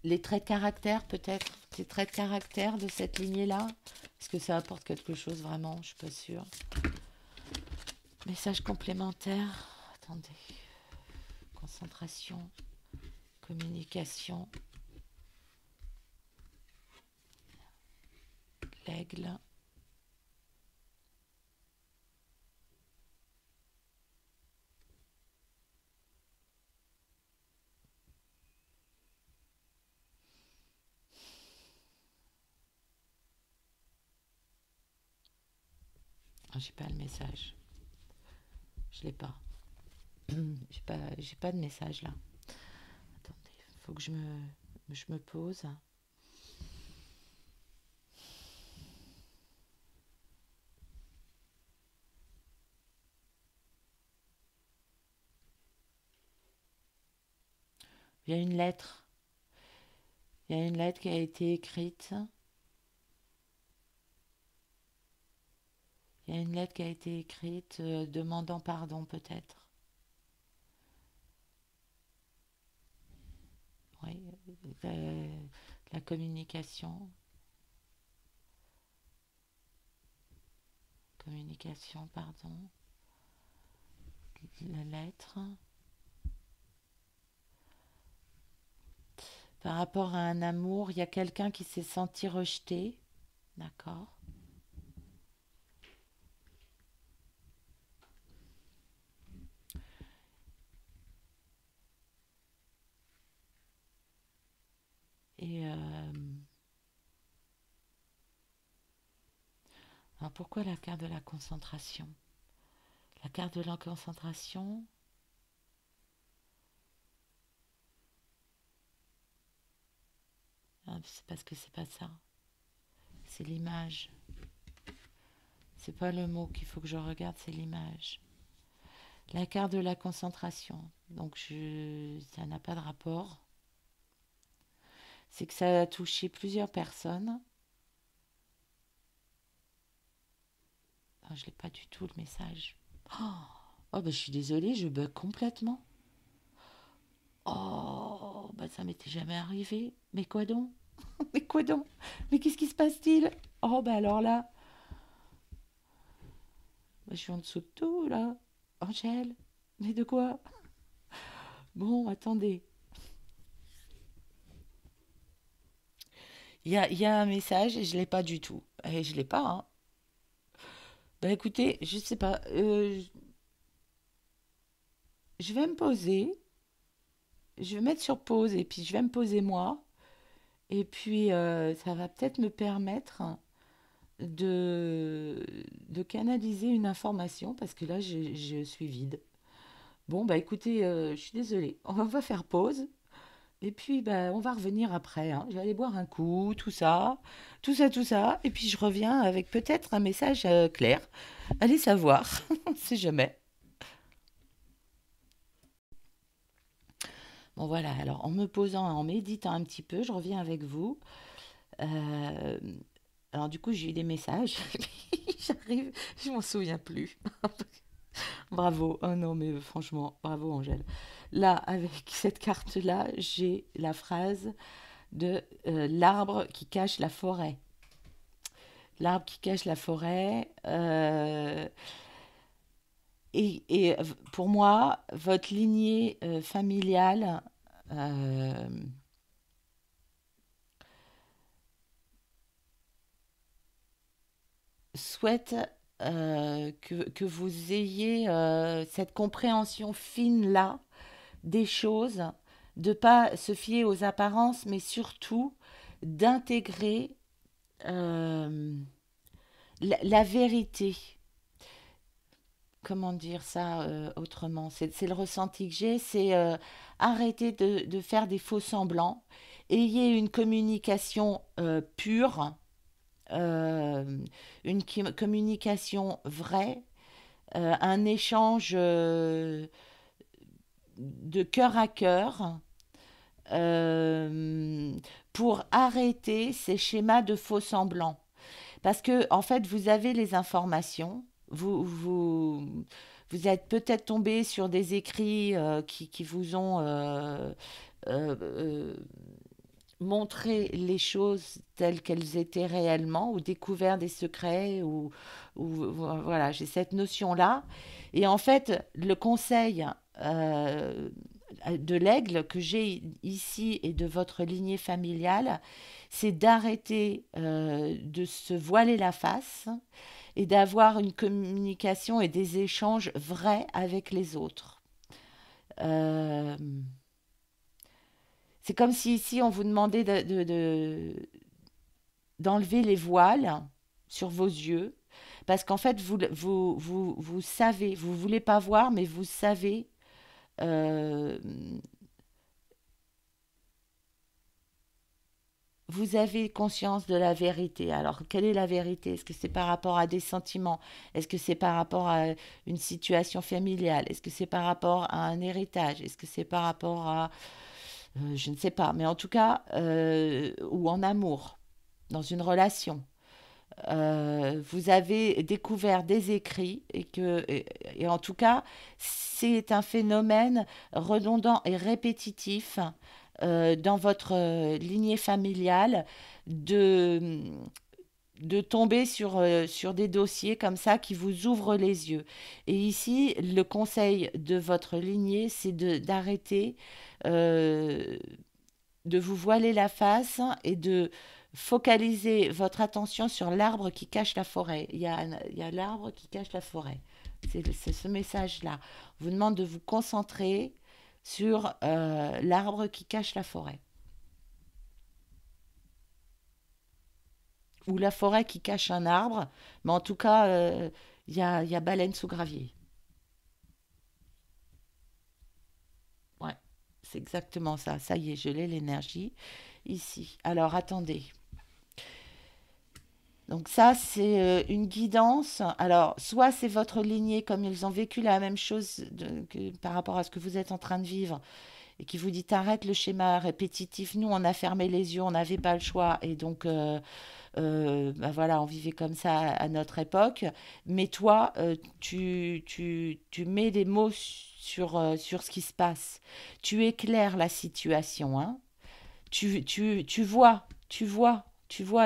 les traits de caractère, peut-être. Les traits de caractère de cette lignée-là. Est-ce que ça apporte quelque chose vraiment? Je suis pas sûre. Message complémentaire. Attendez. Concentration. Communication. L'aigle. Ah, j'ai pas le message. Je l'ai pas. J'ai pas de message là. Attendez, faut que je me pose. Il y a une lettre. Il y a une lettre qui a été écrite. Il y a une lettre qui a été écrite demandant pardon peut-être. Oui, la communication. Communication, pardon. La lettre. Par rapport à un amour, il y a quelqu'un qui s'est senti rejeté. D'accord. Et alors pourquoi la carte de la concentration? La carte de la concentration, c'est parce que c'est pas ça. C'est l'image. C'est pas le mot qu'il faut que je regarde, c'est l'image. La carte de la concentration. Donc ça n'a pas de rapport. C'est que ça a touché plusieurs personnes. Ah, je l'ai pas du tout le message. Oh, bah, je suis désolée, je bug complètement. Oh, bah ça m'était jamais arrivé. Mais quoi donc? Mais quoi donc? Mais qu'est-ce qui se passe-t-il? Oh, bah alors là, bah, je suis en dessous de tout là. Angèle, mais de quoi? Bon, attendez. Il y a un message et je l'ai pas du tout. Et je l'ai pas, hein. Bah écoutez, je sais pas. Je vais me poser. Je vais mettre sur pause et puis je vais me poser moi. Et puis ça va peut-être me permettre de, de canaliser une information parce que là je suis vide. Bon bah écoutez, je suis désolée. On va faire pause. Et puis bah on va revenir après, hein. Je vais aller boire un coup, tout ça, tout ça, tout ça. Et puis je reviens avec peut-être un message clair. Allez savoir, on ne sait jamais. Bon voilà, alors en me posant, en méditant un petit peu, je reviens avec vous. Euh, alors du coup, j'ai eu des messages. J'arrive, je m'en souviens plus. Bravo. Oh non, mais franchement, bravo Angèle. Là, avec cette carte-là, j'ai la phrase de l'arbre qui cache la forêt. L'arbre qui cache la forêt. Et pour moi, votre lignée familiale euh, souhaite que vous ayez cette compréhension fine-là des choses, de pas se fier aux apparences, mais surtout d'intégrer la vérité. Comment dire ça autrement? C'est le ressenti que j'ai, c'est arrêter de faire des faux semblants, ayez une communication pure, euh, une communication vraie, un échange de cœur à cœur euh, pour arrêter ces schémas de faux semblants. Parce que, en fait, vous avez les informations, vous êtes peut-être tombé sur des écrits qui vous ont euh, euh, montré les choses telles qu'elles étaient réellement, ou découvert des secrets, voilà, j'ai cette notion-là. Et en fait, le conseil euh, de l'aigle que j'ai ici et de votre lignée familiale, c'est d'arrêter de se voiler la face et d'avoir une communication et des échanges vrais avec les autres. Euh, c'est comme si ici on vous demandait d'enlever les voiles sur vos yeux, parce qu'en fait vous savez, vous voulez pas voir, mais vous savez euh, vous avez conscience de la vérité. Alors, quelle est la vérité? Est-ce que c'est par rapport à des sentiments? Est-ce que c'est par rapport à une situation familiale? Est-ce que c'est par rapport à un héritage? Est-ce que c'est par rapport à, je ne sais pas, mais en tout cas, ou en amour, dans une relation. Vous avez découvert des écrits et en tout cas, c'est un phénomène redondant et répétitif dans votre lignée familiale de, de tomber sur des dossiers comme ça qui vous ouvrent les yeux. Et ici, le conseil de votre lignée, c'est d'arrêter euh, de vous voiler la face et de focaliser votre attention sur l'arbre qui cache la forêt. Il y a l'arbre qui cache la forêt. C'est ce message-là. On vous demande de vous concentrer sur l'arbre qui cache la forêt. Ou la forêt qui cache un arbre. Mais en tout cas, il y a baleine sous gravier. Ouais, c'est exactement ça. Ça y est, je l'ai l'énergie ici. Alors attendez. Donc ça, c'est une guidance. Alors, soit c'est votre lignée, comme ils ont vécu la même chose par rapport à ce que vous êtes en train de vivre, et qui vous dit arrête le schéma répétitif. Nous, on a fermé les yeux, on n'avait pas le choix, et donc bah voilà, on vivait comme ça à notre époque. Mais toi, tu mets des mots sur ce qui se passe. Tu éclaires la situation, hein. Tu vois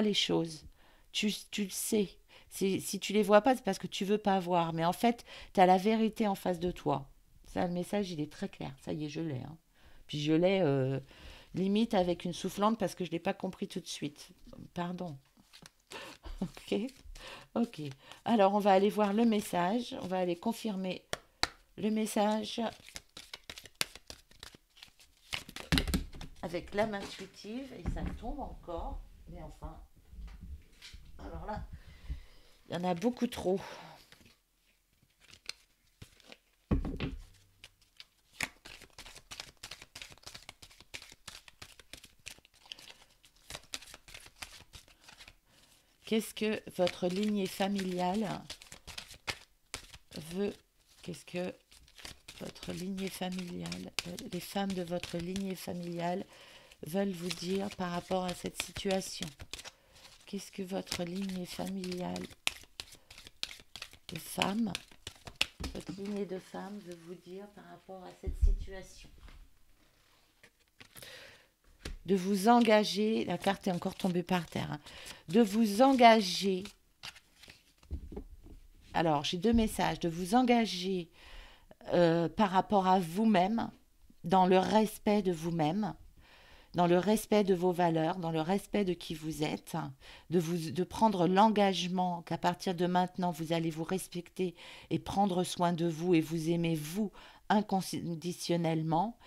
les choses. Tu le sais. Si tu les vois pas, c'est parce que tu veux pas voir. Mais en fait, tu as la vérité en face de toi. Ça, le message, il est très clair. Ça y est, je l'ai, hein. Puis je l'ai limite avec une soufflante parce que je l'ai pas compris tout de suite. Pardon. Ok. Ok. Alors, on va aller voir le message. On va aller confirmer le message avec l'âme intuitive. Et ça tombe encore. Mais enfin, alors là, il y en a beaucoup trop. Qu'est-ce que votre lignée familiale veut? Qu'est-ce que votre lignée familiale, les femmes de votre lignée familiale veulent vous dire par rapport à cette situation? Qu'est-ce que votre lignée familiale de femmes, votre lignée de femmes veut vous dire par rapport à cette situation? De vous engager, la carte est encore tombée par terre, hein, de vous engager. Alors, j'ai deux messages, de vous engager par rapport à vous-même, dans le respect de vous-même, dans le respect de vos valeurs, dans le respect de qui vous êtes, de prendre l'engagement qu'à partir de maintenant, vous allez vous respecter et prendre soin de vous et vous aimer vous inconditionnellement,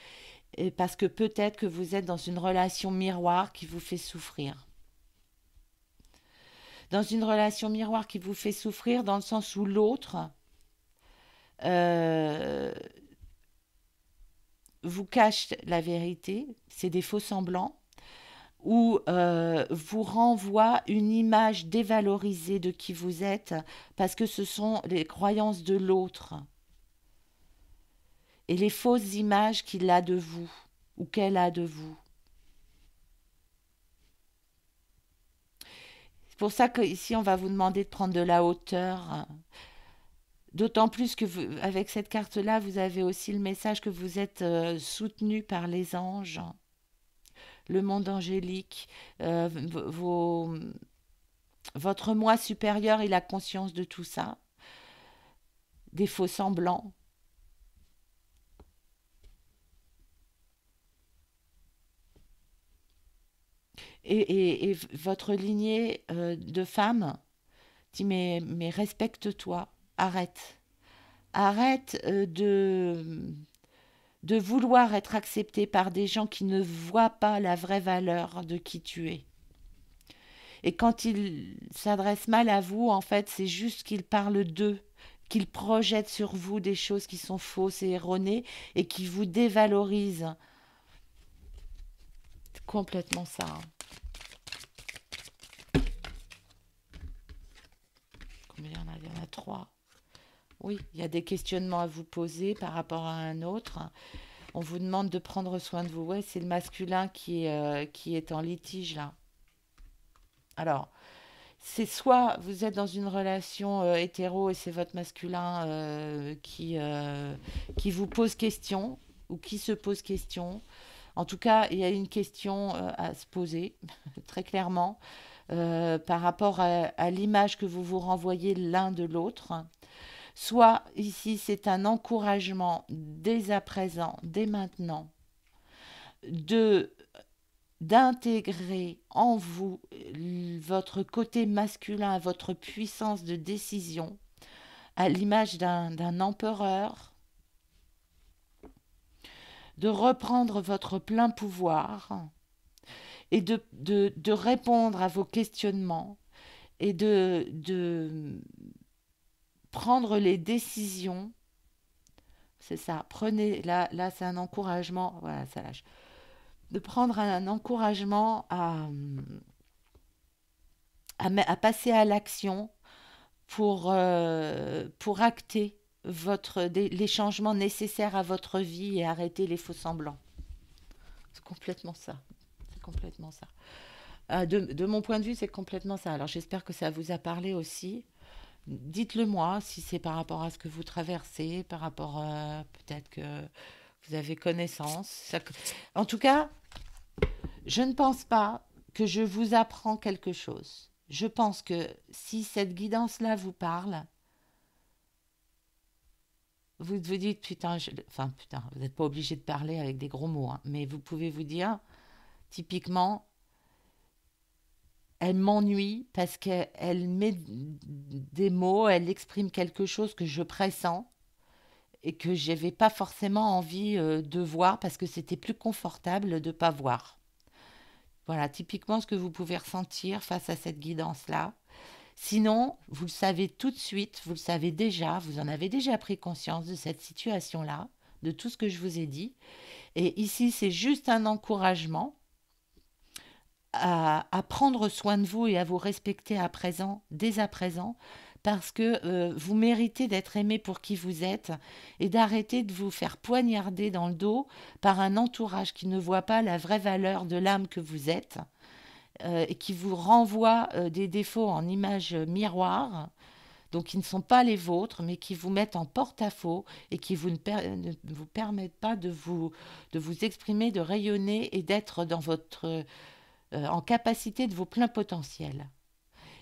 et parce que peut-être que vous êtes dans une relation miroir qui vous fait souffrir. Dans une relation miroir qui vous fait souffrir dans le sens où l'autre euh, vous cache la vérité, c'est des faux semblants, ou vous renvoie une image dévalorisée de qui vous êtes parce que ce sont les croyances de l'autre et les fausses images qu'il a de vous ou qu'elle a de vous. C'est pour ça qu'ici, on va vous demander de prendre de la hauteur. D'autant plus que avec cette carte-là, vous avez aussi le message que vous êtes soutenu par les anges, le monde angélique, vos, votre moi supérieur, il a conscience de tout ça, des faux semblants. Et votre lignée de femmes dit mais respecte-toi, arrête. Arrête de vouloir être accepté par des gens qui ne voient pas la vraie valeur de qui tu es. Et quand ils s'adressent mal à vous, en fait, c'est juste qu'ils parlent d'eux, qu'ils projettent sur vous des choses qui sont fausses et erronées et qui vous dévalorisent. C'est complètement ça, hein. Combien il y en a? Il y en a trois. Oui, il y a des questionnements à vous poser par rapport à un autre. On vous demande de prendre soin de vous. Ouais, c'est le masculin qui est en litige là. Alors, c'est soit vous êtes dans une relation hétéro et c'est votre masculin qui vous pose question ou qui se pose question. En tout cas, il y a une question à se poser très clairement par rapport à l'image que vous vous renvoyez l'un de l'autre. Soit ici, c'est un encouragement dès à présent, dès maintenant, de d'intégrer en vous votre côté masculin, votre puissance de décision, à l'image d'un empereur, de reprendre votre plein pouvoir et de répondre à vos questionnements et de prendre les décisions. C'est ça, prenez, là c'est un encouragement, voilà, ça lâche. De prendre un encouragement à passer à l'action pour acter les changements nécessaires à votre vie et arrêter les faux semblants. C'est complètement ça. C'est complètement ça. De mon point de vue, c'est complètement ça. Alors j'espère que ça vous a parlé aussi. Dites-le moi si c'est par rapport à ce que vous traversez, par rapport peut-être que vous avez connaissance. En tout cas, je ne pense pas que je vous apprends quelque chose. Je pense que si cette guidance-là vous parle, vous vous dites, putain, enfin, putain, vous n'êtes pas obligé de parler avec des gros mots, hein, mais vous pouvez vous dire, typiquement, elle m'ennuie parce qu'elle met des mots, elle exprime quelque chose que je pressens et que je n'avais pas forcément envie de voir parce que c'était plus confortable de ne pas voir. Voilà, typiquement ce que vous pouvez ressentir face à cette guidance-là. Sinon, vous le savez tout de suite, vous le savez déjà, vous en avez déjà pris conscience de cette situation-là, de tout ce que je vous ai dit. Et ici, c'est juste un encouragement à prendre soin de vous et à vous respecter à présent, dès à présent, parce que vous méritez d'être aimé pour qui vous êtes et d'arrêter de vous faire poignarder dans le dos par un entourage qui ne voit pas la vraie valeur de l'âme que vous êtes et qui vous renvoie des défauts en image miroir, donc qui ne sont pas les vôtres, mais qui vous mettent en porte-à-faux et qui ne vous permettent pas de vous exprimer, de rayonner et d'être dans en capacité de vos pleins potentiels.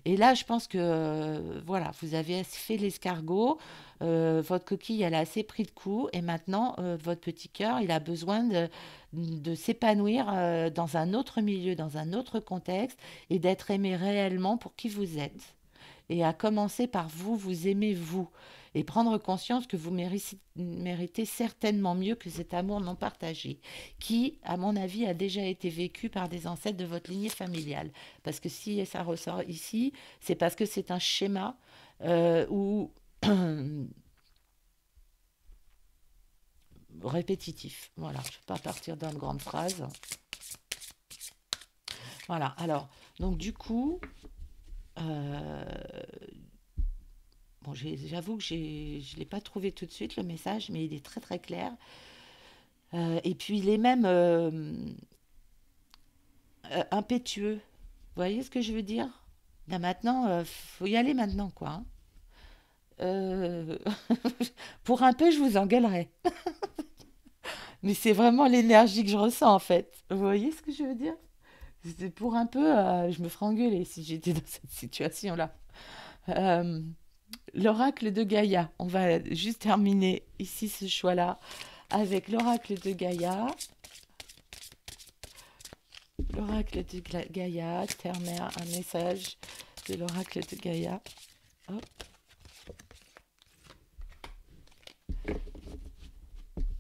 Et là, je pense que voilà, vous avez fait l'escargot, votre coquille, elle a assez pris de coups, et maintenant, votre petit cœur, il a besoin de s'épanouir dans un autre milieu, dans un autre contexte, et d'être aimé réellement pour qui vous êtes. Et à commencer par vous, vous aimez vous, et prendre conscience que vous méritez certainement mieux que cet amour non partagé, qui, à mon avis, a déjà été vécu par des ancêtres de votre lignée familiale. Parce que si ça ressort ici, c'est parce que c'est un schéma où répétitif. Voilà, je ne vais pas partir dans de grandes phrases. Voilà, alors, donc du coup, euh, bon, j'avoue que je ne l'ai pas trouvé tout de suite, le message, mais il est très très clair. Et puis il est même impétueux. Vous voyez ce que je veux dire? Là maintenant, faut y aller maintenant, quoi. Hein. Euh, pour un peu, je vous engueulerai. Mais c'est vraiment l'énergie que je ressens, en fait. Vous voyez ce que je veux dire? C'est pour un peu, je me ferais engueuler si j'étais dans cette situation-là. Euh, L'oracle de Gaïa. On va juste terminer ici ce choix-là avec l'oracle de Gaïa. L'oracle de Gaïa, Terre-Mère, un message de l'oracle de Gaïa. Hop.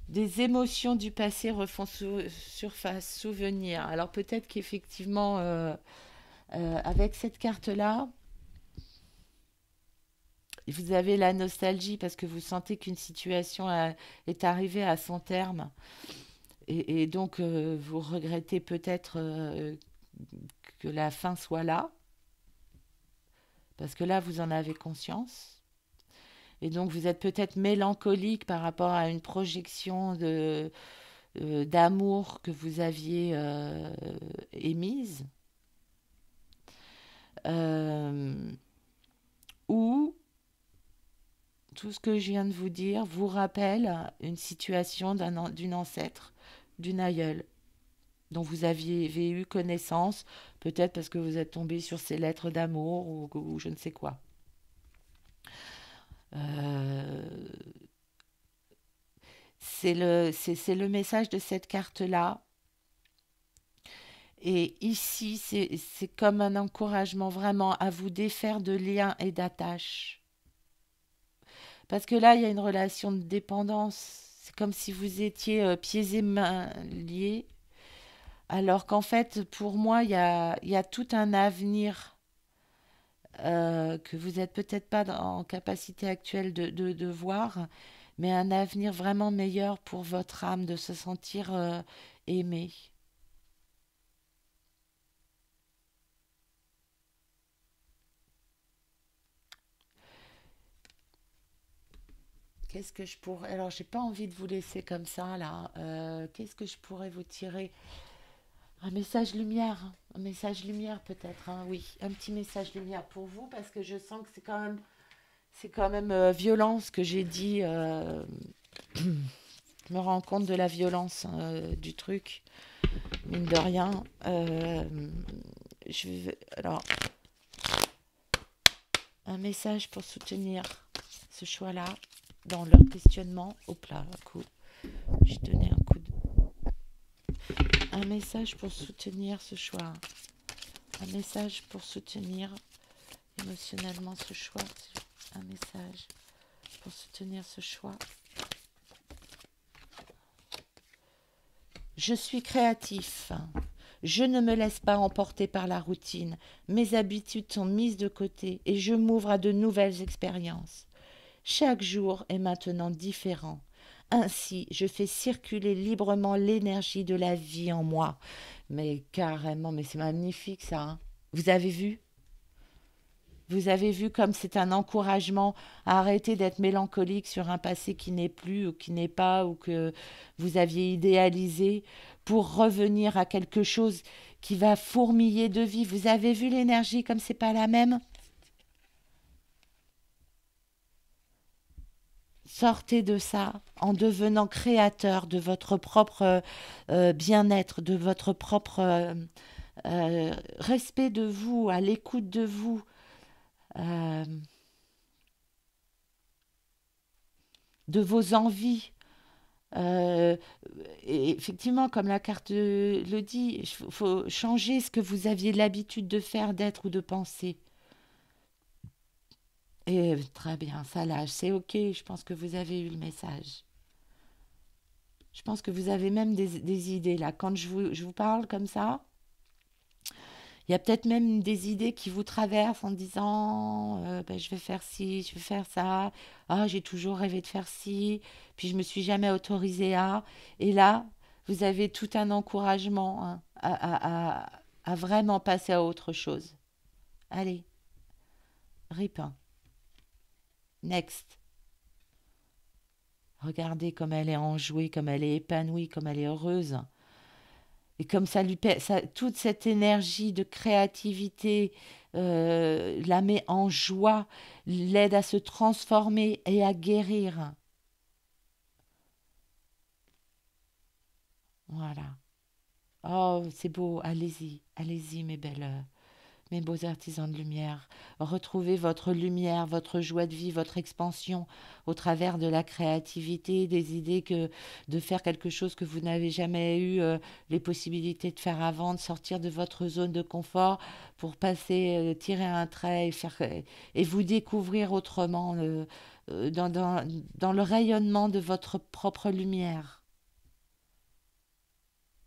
Des émotions du passé refont surface, souvenirs. Alors peut-être qu'effectivement, avec cette carte-là, vous avez la nostalgie parce que vous sentez qu'une situation est arrivée à son terme. Et donc, vous regrettez peut-être que la fin soit là, parce que là, vous en avez conscience. Et donc, vous êtes peut-être mélancolique par rapport à une projection d'amour que vous aviez émises, euh, ou tout ce que je viens de vous dire vous rappelle une situation d'une ancêtre, d'une aïeule, dont vous aviez eu connaissance, peut-être parce que vous êtes tombé sur ces lettres d'amour ou je ne sais quoi. Euh, c'est le message de cette carte-là. Et ici, c'est comme un encouragement vraiment à vous défaire de liens et d'attaches. Parce que là, il y a une relation de dépendance. C'est comme si vous étiez pieds et mains liés. Alors qu'en fait, pour moi, il y a tout un avenir que vous n'êtes peut-être pas en capacité actuelle de voir, mais un avenir vraiment meilleur pour votre âme, de se sentir aimé. Qu'est-ce que je pourrais... Alors, j'ai pas envie de vous laisser comme ça, là. Qu'est-ce que je pourrais vous tirer? Un message lumière. Un message lumière, peut-être, hein, oui. Un petit message lumière pour vous, parce que je sens que c'est quand même violent ce que j'ai dit. Je me rends compte de la violence du truc, mine de rien. Alors, un message pour soutenir ce choix-là dans leur questionnement. Hop là, un coup. J'ai donné un coup de... Un message pour soutenir ce choix. Un message pour soutenir émotionnellement ce choix. Un message pour soutenir ce choix. Je suis créatif. Je ne me laisse pas emporter par la routine. Mes habitudes sont mises de côté et je m'ouvre à de nouvelles expériences. Chaque jour est maintenant différent. Ainsi, je fais circuler librement l'énergie de la vie en moi. Mais carrément, mais c'est magnifique ça, hein. Vous avez vu? Vous avez vu comme c'est un encouragement à arrêter d'être mélancolique sur un passé qui n'est plus ou qui n'est pas ou que vous aviez idéalisé pour revenir à quelque chose qui va fourmiller de vie. Vous avez vu l'énergie comme c'est pas la même? Sortez de ça en devenant créateur de votre propre bien-être, de votre propre respect de vous, à l'écoute de vous, euh, de vos envies. Euh, et effectivement, comme la carte le dit, il faut changer ce que vous aviez l'habitude de faire, d'être ou de penser. Et très bien, ça lâche, c'est ok, je pense que vous avez eu le message. Je pense que vous avez même des idées là. Quand je vous parle comme ça, il y a peut-être même des idées qui vous traversent en disant ben, je vais faire ci, je vais faire ça. Ah, j'ai toujours rêvé de faire ci, puis je me suis jamais autorisée à. Et là, vous avez tout un encouragement hein, à vraiment passer à autre chose. Allez, rip, hein. Next. Regardez comme elle est enjouée, comme elle est épanouie, comme elle est heureuse. Et comme toute cette énergie de créativité la met en joie, l'aide à se transformer et à guérir. Voilà. Oh, c'est beau. Allez-y, allez-y, mes beaux artisans de lumière. Retrouvez votre lumière, votre joie de vie, votre expansion au travers de la créativité, des idées que de faire quelque chose que vous n'avez jamais eu les possibilités de faire avant, de sortir de votre zone de confort pour passer, tirer un trait et vous découvrir autrement dans le rayonnement de votre propre lumière.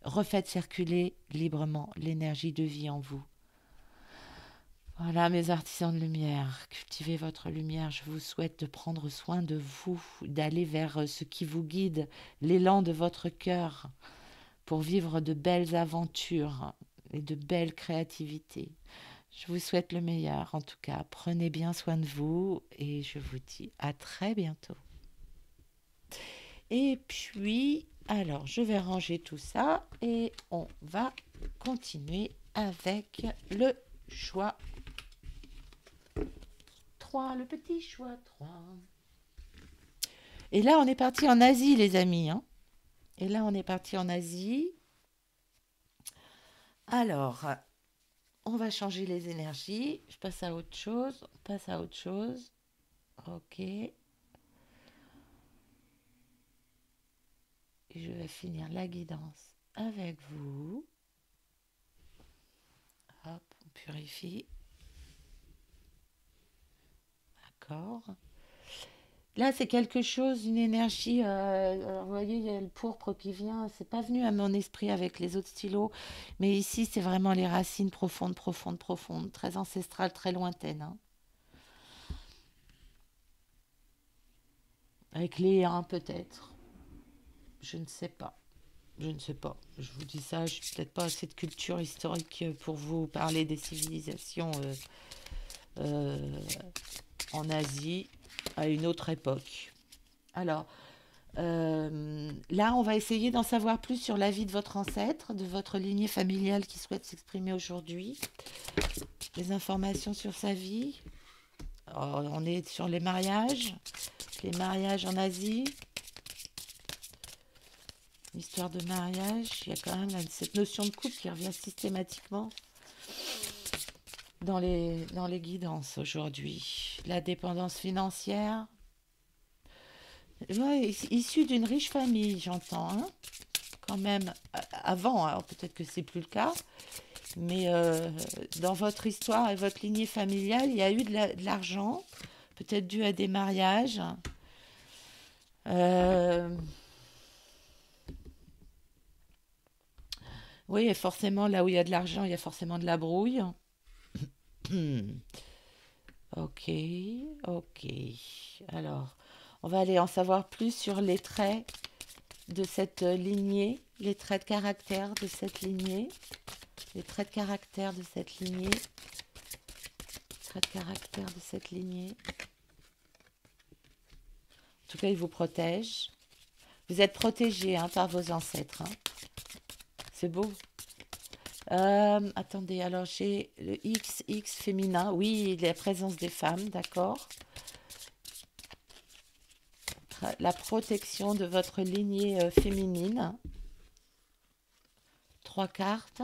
Refaites circuler librement l'énergie de vie en vous. Voilà, mes artisans de lumière, cultivez votre lumière. Je vous souhaite de prendre soin de vous, d'aller vers ce qui vous guide, l'élan de votre cœur, pour vivre de belles aventures et de belles créativités. Je vous souhaite le meilleur, en tout cas. Prenez bien soin de vous et je vous dis à très bientôt. Et puis, Alors, je vais ranger tout ça et on va continuer avec le choix 3, le petit choix 3. Et là, on est parti en Asie, les amis, hein. Et là, on est parti en Asie. Alors, on va changer les énergies. Je passe à autre chose. On passe à autre chose. Ok. Et je vais finir la guidance avec vous. Hop, on purifie. D'accord. Là, c'est quelque chose, une énergie. Vous voyez, il y a le pourpre qui vient. C'est pas venu à mon esprit avec les autres stylos, mais ici, c'est vraiment les racines profondes, profondes, profondes, très ancestrales, très lointaines, hein. Avec les 1 peut-être. Je ne sais pas. Je ne sais pas. Je vous dis ça, je n'ai peut-être pas assez de culture historique pour vous parler des civilisations euh, en Asie à une autre époque. Alors, là, on va essayer d'en savoir plus sur la vie de votre ancêtre, de votre lignée familiale qui souhaite s'exprimer aujourd'hui, des informations sur sa vie. Alors, on est sur les mariages en Asie, l'histoire de mariage. Il y a quand même cette notion de couple qui revient systématiquement dans les guidances aujourd'hui. La dépendance financière, ouais, issue d'une riche famille, j'entends, hein, quand même, avant, alors peut-être que c'est plus le cas, mais dans votre histoire et votre lignée familiale, il y a eu de l'argent, peut-être dû à des mariages. Euh, oui, et forcément, là où il y a de l'argent, il y a forcément de la brouille. Ok, ok. Alors, on va aller en savoir plus sur les traits de cette lignée, les traits de caractère de cette lignée, les traits de caractère de cette lignée, traits de caractère de cette lignée. En tout cas, il vous protège. Vous êtes protégé, hein, par vos ancêtres, hein. C'est beau. Attendez, alors j'ai le XX féminin. Oui, la présence des femmes, d'accord. La protection de votre lignée féminine. 3 cartes.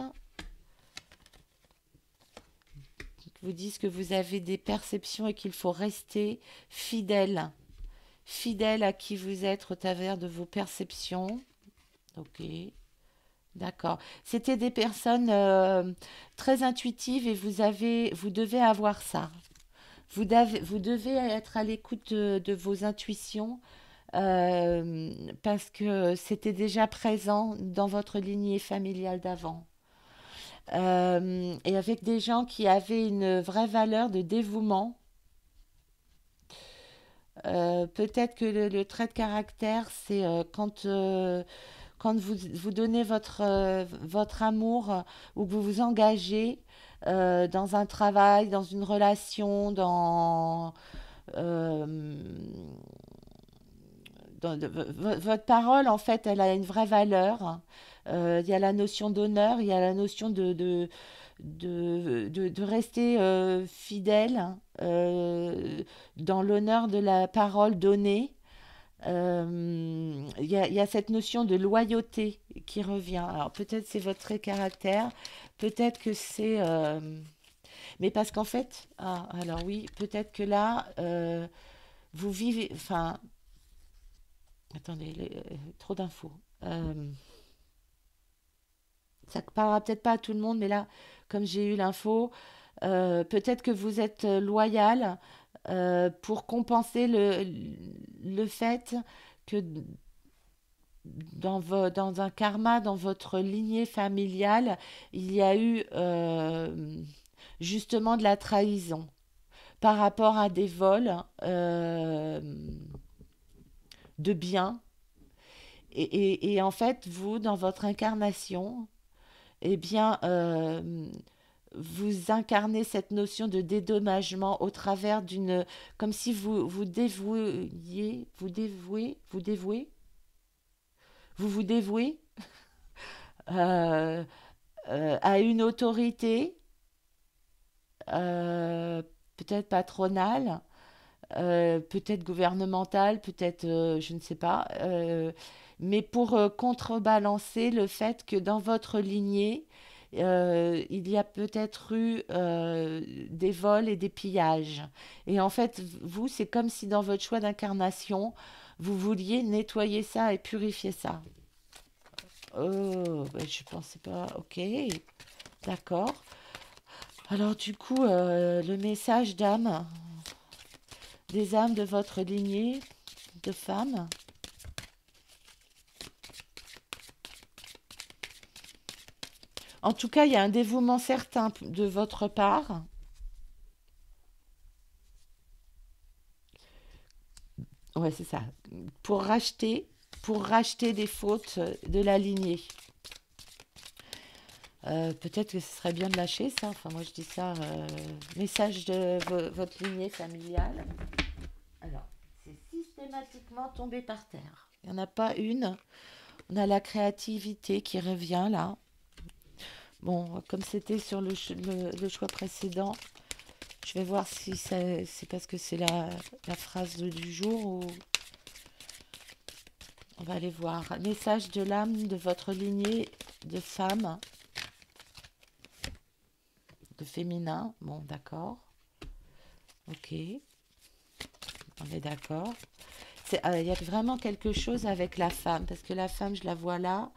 Vous disent que vous avez des perceptions et qu'il faut rester fidèle. Fidèle à qui vous êtes au travers de vos perceptions. Ok, d'accord. C'était des personnes très intuitives et vous devez avoir ça. Vous devez être à l'écoute de vos intuitions parce que c'était déjà présent dans votre lignée familiale d'avant. Et avec des gens qui avaient une vraie valeur de dévouement. Peut-être que le trait de caractère, c'est quand vous donnez votre amour ou que vous vous engagez dans un travail, dans une relation, euh, votre parole, en fait, elle a une vraie valeur. Il y a la notion d'honneur, il y a la notion de rester fidèle dans l'honneur de la parole donnée. Il y a cette notion de loyauté qui revient. Alors peut-être c'est votre trait caractère, peut-être que c'est... mais parce qu'en fait, ah, alors oui, peut-être que là, vous vivez... Enfin, attendez, trop d'infos. Ça ne parlera peut-être pas à tout le monde, mais là, comme j'ai eu l'info, peut-être que vous êtes loyal pour compenser le fait que dans un karma, dans votre lignée familiale, il y a eu justement de la trahison par rapport à des vols de biens. Et en fait, vous, dans votre incarnation, eh bien, vous incarnez cette notion de dédommagement au travers d'une... Comme si vous dévouiez, vous dévouez vous vous dévouez euh, à une autorité, euh, peut-être patronale, peut-être gouvernementale, peut-être, je ne sais pas, mais pour contrebalancer le fait que dans votre lignée, il y a peut-être eu des vols et des pillages. Et en fait, vous, c'est comme si dans votre choix d'incarnation, vous vouliez nettoyer ça et purifier ça. Oh, ben, je pensais pas. Ok, d'accord. Alors du coup, le message d'âme, des âmes de votre lignée de femmes. En tout cas, il y a un dévouement certain de votre part. Ouais, c'est ça. Pour racheter, pour racheter des fautes de la lignée. Peut-être que ce serait bien de lâcher ça. Enfin, moi, je dis ça. Message de votre lignée familiale. Alors, c'est systématiquement tombé par terre. Il n'y en a pas une. On a la créativité qui revient là. Bon, comme c'était sur le choix précédent, je vais voir si c'est parce que c'est la phrase du jour ou on va aller voir. Message de l'âme de votre lignée de femme, de féminin. Bon, d'accord. Ok, on est d'accord. Il y a vraiment quelque chose avec la femme, parce que la femme, je la vois là,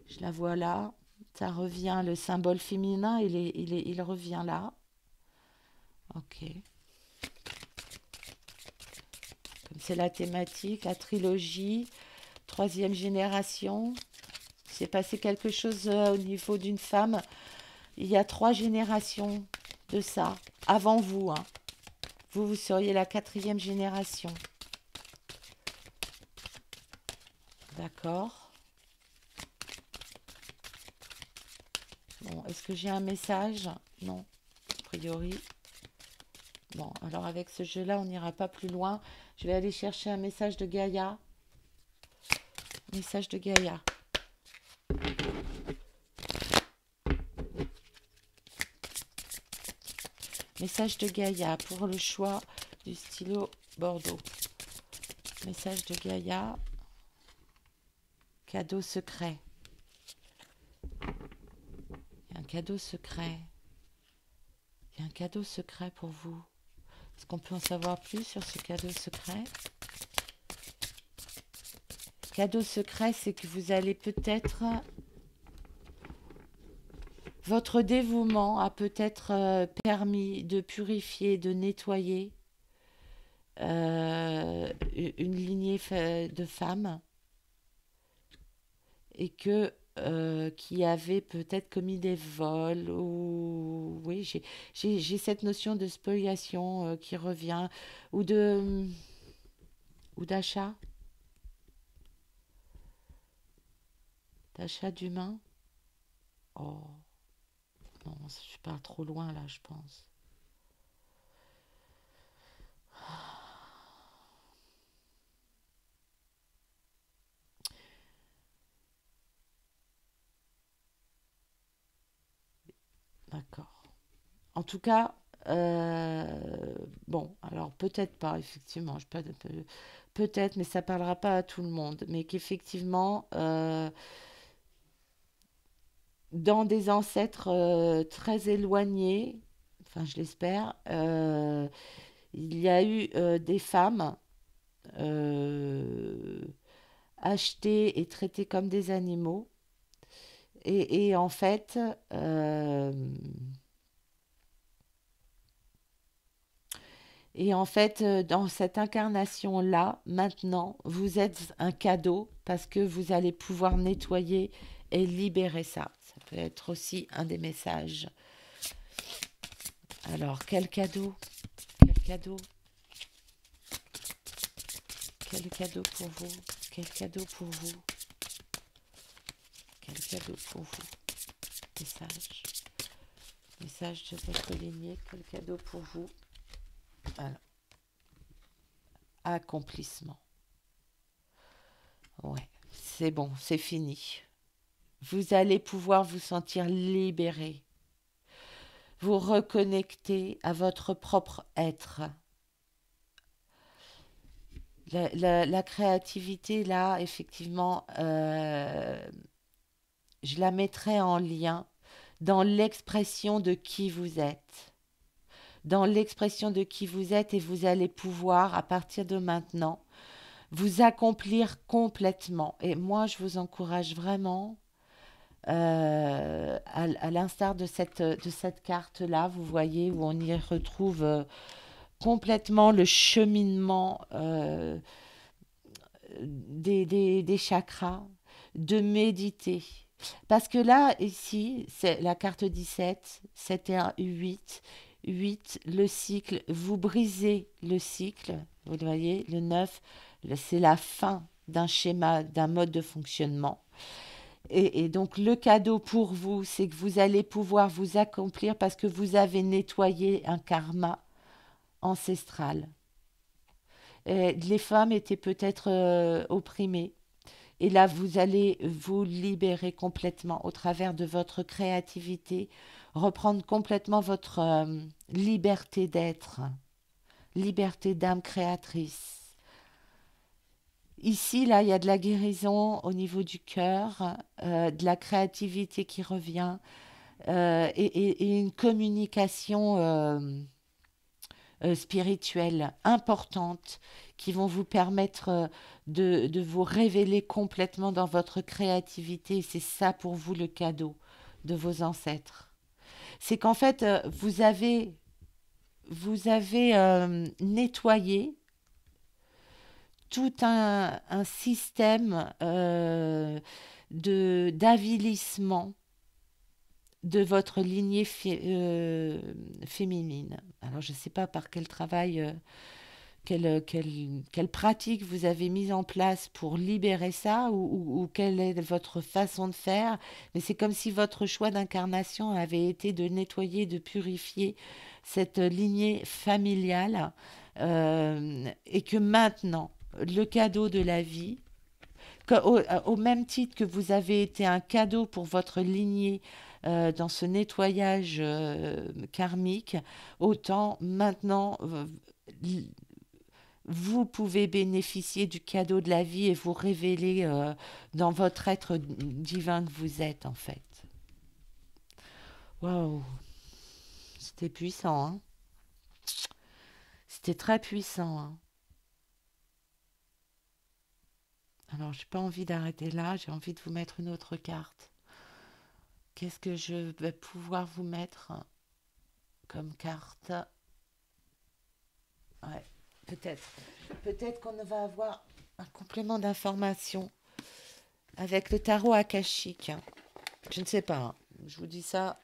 je la vois là. Ça revient, le symbole féminin, il revient là. Ok. Comme c'est la thématique, la trilogie, troisième génération. Il s'est passé quelque chose au niveau d'une femme. Il y a 3 générations de ça, avant vous. Hein. Vous seriez la 4e génération. D'accord. Bon, est-ce que j'ai un message? Non, a priori. Bon, alors avec ce jeu-là, on n'ira pas plus loin. Je vais aller chercher un message de Gaïa. Message de Gaïa. Message de Gaïa pour le choix du stylo Bordeaux. Message de Gaïa. Cadeau secret. Il y a un cadeau secret. Il y a un cadeau secret pour vous. Est-ce qu'on peut en savoir plus sur ce cadeau secret? Cadeau secret, c'est que vous allez peut-être... Votre dévouement a peut-être permis de purifier, de nettoyer une lignée de femmes et que qui avaient peut-être commis des vols ou oui j'ai cette notion de spoliation qui revient ou de ou d'achat d'humains. Oh non, je pars trop loin là, je pense. D'accord. En tout cas, bon, alors peut-être pas, effectivement, peut-être, mais ça parlera pas à tout le monde, mais qu'effectivement, dans des ancêtres très éloignés, enfin je l'espère, il y a eu des femmes euh, achetées et traitées comme des animaux, et en fait, euh, Et en fait, dans cette incarnation-là, maintenant, vous êtes un cadeau parce que vous allez pouvoir nettoyer et libérer ça. Ça peut être aussi un des messages. Alors, quel cadeau? Quel cadeau? Quel cadeau pour vous? Quel cadeau pour vous? Quel cadeau pour vous? Message. Message de votre lignée. Quel cadeau pour vous? Alors, accomplissement. Ouais. C'est bon, c'est fini. Vous allez pouvoir vous sentir libéré, vous reconnecter à votre propre être. La créativité, là, effectivement, je la mettrai en lien dans l'expression de qui vous êtes. Dans l'expression de qui vous êtes et vous allez pouvoir, à partir de maintenant, vous accomplir complètement. Et moi, je vous encourage vraiment, à l'instar de cette carte-là, vous voyez, où on y retrouve complètement le cheminement des chakras, de méditer. Parce que là, ici, c'est la carte 17, 7 et 1, 8. 8, le cycle, vous brisez le cycle, vous le voyez, le 9, c'est la fin d'un schéma, d'un mode de fonctionnement. Et donc le cadeau pour vous, c'est que vous allez pouvoir vous accomplir parce que vous avez nettoyé un karma ancestral. Et les femmes étaient peut-être opprimées. Et là, vous allez vous libérer complètement au travers de votre créativité, reprendre complètement votre liberté d'être, liberté d'âme créatrice. Ici, là, il y a de la guérison au niveau du cœur, de la créativité qui revient et une communication spirituelle importante qui vont vous permettre de vous révéler complètement dans votre créativité. C'est ça pour vous le cadeau de vos ancêtres. C'est qu'en fait, vous avez nettoyé tout un système d'avilissement de votre lignée féminine. Alors, je ne sais pas par quel travail, quelle pratique vous avez mise en place pour libérer ça ou quelle est votre façon de faire, mais c'est comme si votre choix d'incarnation avait été de nettoyer, de purifier cette lignée familiale et que maintenant, le cadeau de la vie, au même titre que vous avez été un cadeau pour votre lignée dans ce nettoyage karmique, autant maintenant vous pouvez bénéficier du cadeau de la vie et vous révéler dans votre être divin que vous êtes en fait. Waouh, c'était puissant, hein. C'était très puissant, hein. Alors, j'ai pas envie d'arrêter là, j'ai envie de vous mettre une autre carte. Qu'est-ce que je vais pouvoir vous mettre comme carte? Ouais, peut-être. Peut-être qu'on va avoir un complément d'information avec le tarot akashique. Je ne sais pas, hein. Je vous dis ça.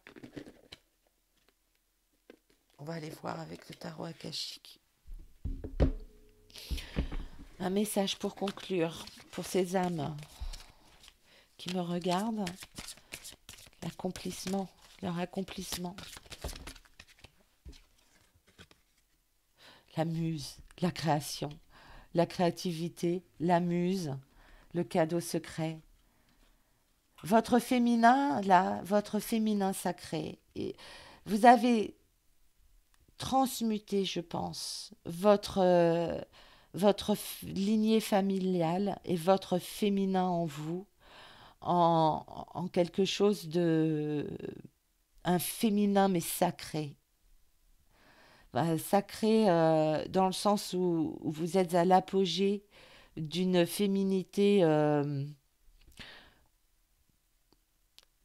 On va aller voir avec le tarot akashique. Un message pour conclure, pour ces âmes qui me regardent. L'accomplissement, leur accomplissement. La muse, la création, la créativité, la muse, le cadeau secret. Votre féminin, là, votre féminin sacré. Et vous avez transmuté, je pense, votre lignée familiale et votre féminin en vous en quelque chose de... un féminin mais sacré. Sacré dans le sens où vous êtes à l'apogée d'une féminité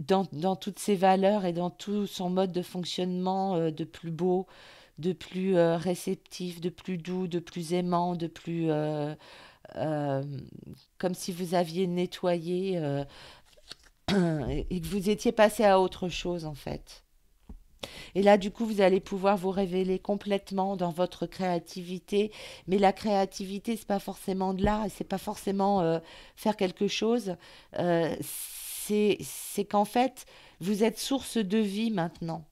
dans toutes ses valeurs et dans tout son mode de fonctionnement de plus beau, de plus réceptif, de plus doux, de plus aimant, de plus... euh, comme si vous aviez nettoyé et que vous étiez passé à autre chose en fait. Et là, du coup, vous allez pouvoir vous révéler complètement dans votre créativité. Mais la créativité, c'est pas forcément de l'art, et c'est pas forcément faire quelque chose. C'est qu'en fait, vous êtes source de vie maintenant,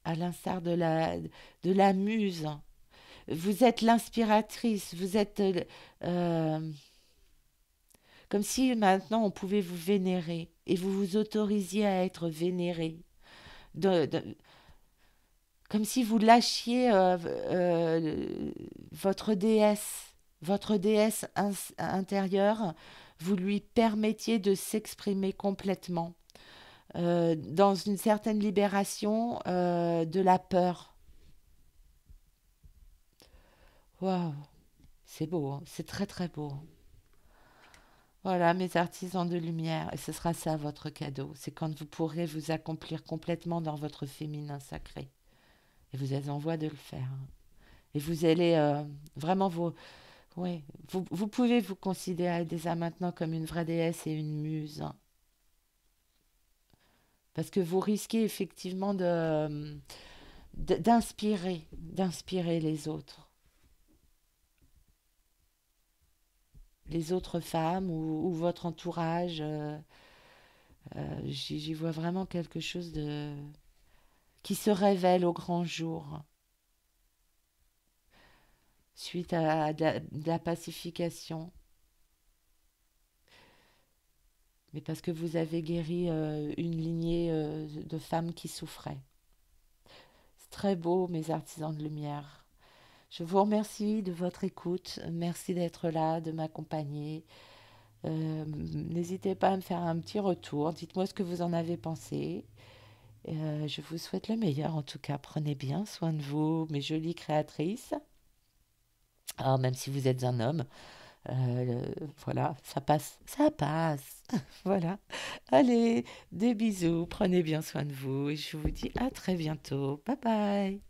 à l'instar de la muse. Vous êtes l'inspiratrice, vous êtes Comme si maintenant on pouvait vous vénérer et vous vous autorisiez à être vénéré. De- de- Comme si vous lâchiez votre déesse intérieure, vous lui permettiez de s'exprimer complètement, dans une certaine libération de la peur. Waouh, c'est beau, hein, c'est très très beau. Voilà, mes artisans de lumière, et ce sera ça votre cadeau. C'est quand vous pourrez vous accomplir complètement dans votre féminin sacré. Et vous êtes en voie de le faire, hein. Et vous allez vraiment vous... Oui, vous pouvez vous considérer déjà maintenant comme une vraie déesse et une muse, hein. Parce que vous risquez effectivement d'inspirer les autres femmes ou votre entourage. J'y vois vraiment quelque chose de qui se révèle au grand jour suite à de la pacification, mais parce que vous avez guéri une lignée de femmes qui souffraient. C'est très beau, mes artisans de lumière. Je vous remercie de votre écoute. Merci d'être là, de m'accompagner. N'hésitez pas à me faire un petit retour. Dites-moi ce que vous en avez pensé. Je vous souhaite le meilleur. En tout cas, prenez bien soin de vous, mes jolies créatrices. Alors, même si vous êtes un homme, voilà, ça passe. Ça passe. Voilà. Allez, des bisous. Prenez bien soin de vous. Et je vous dis à très bientôt. Bye bye.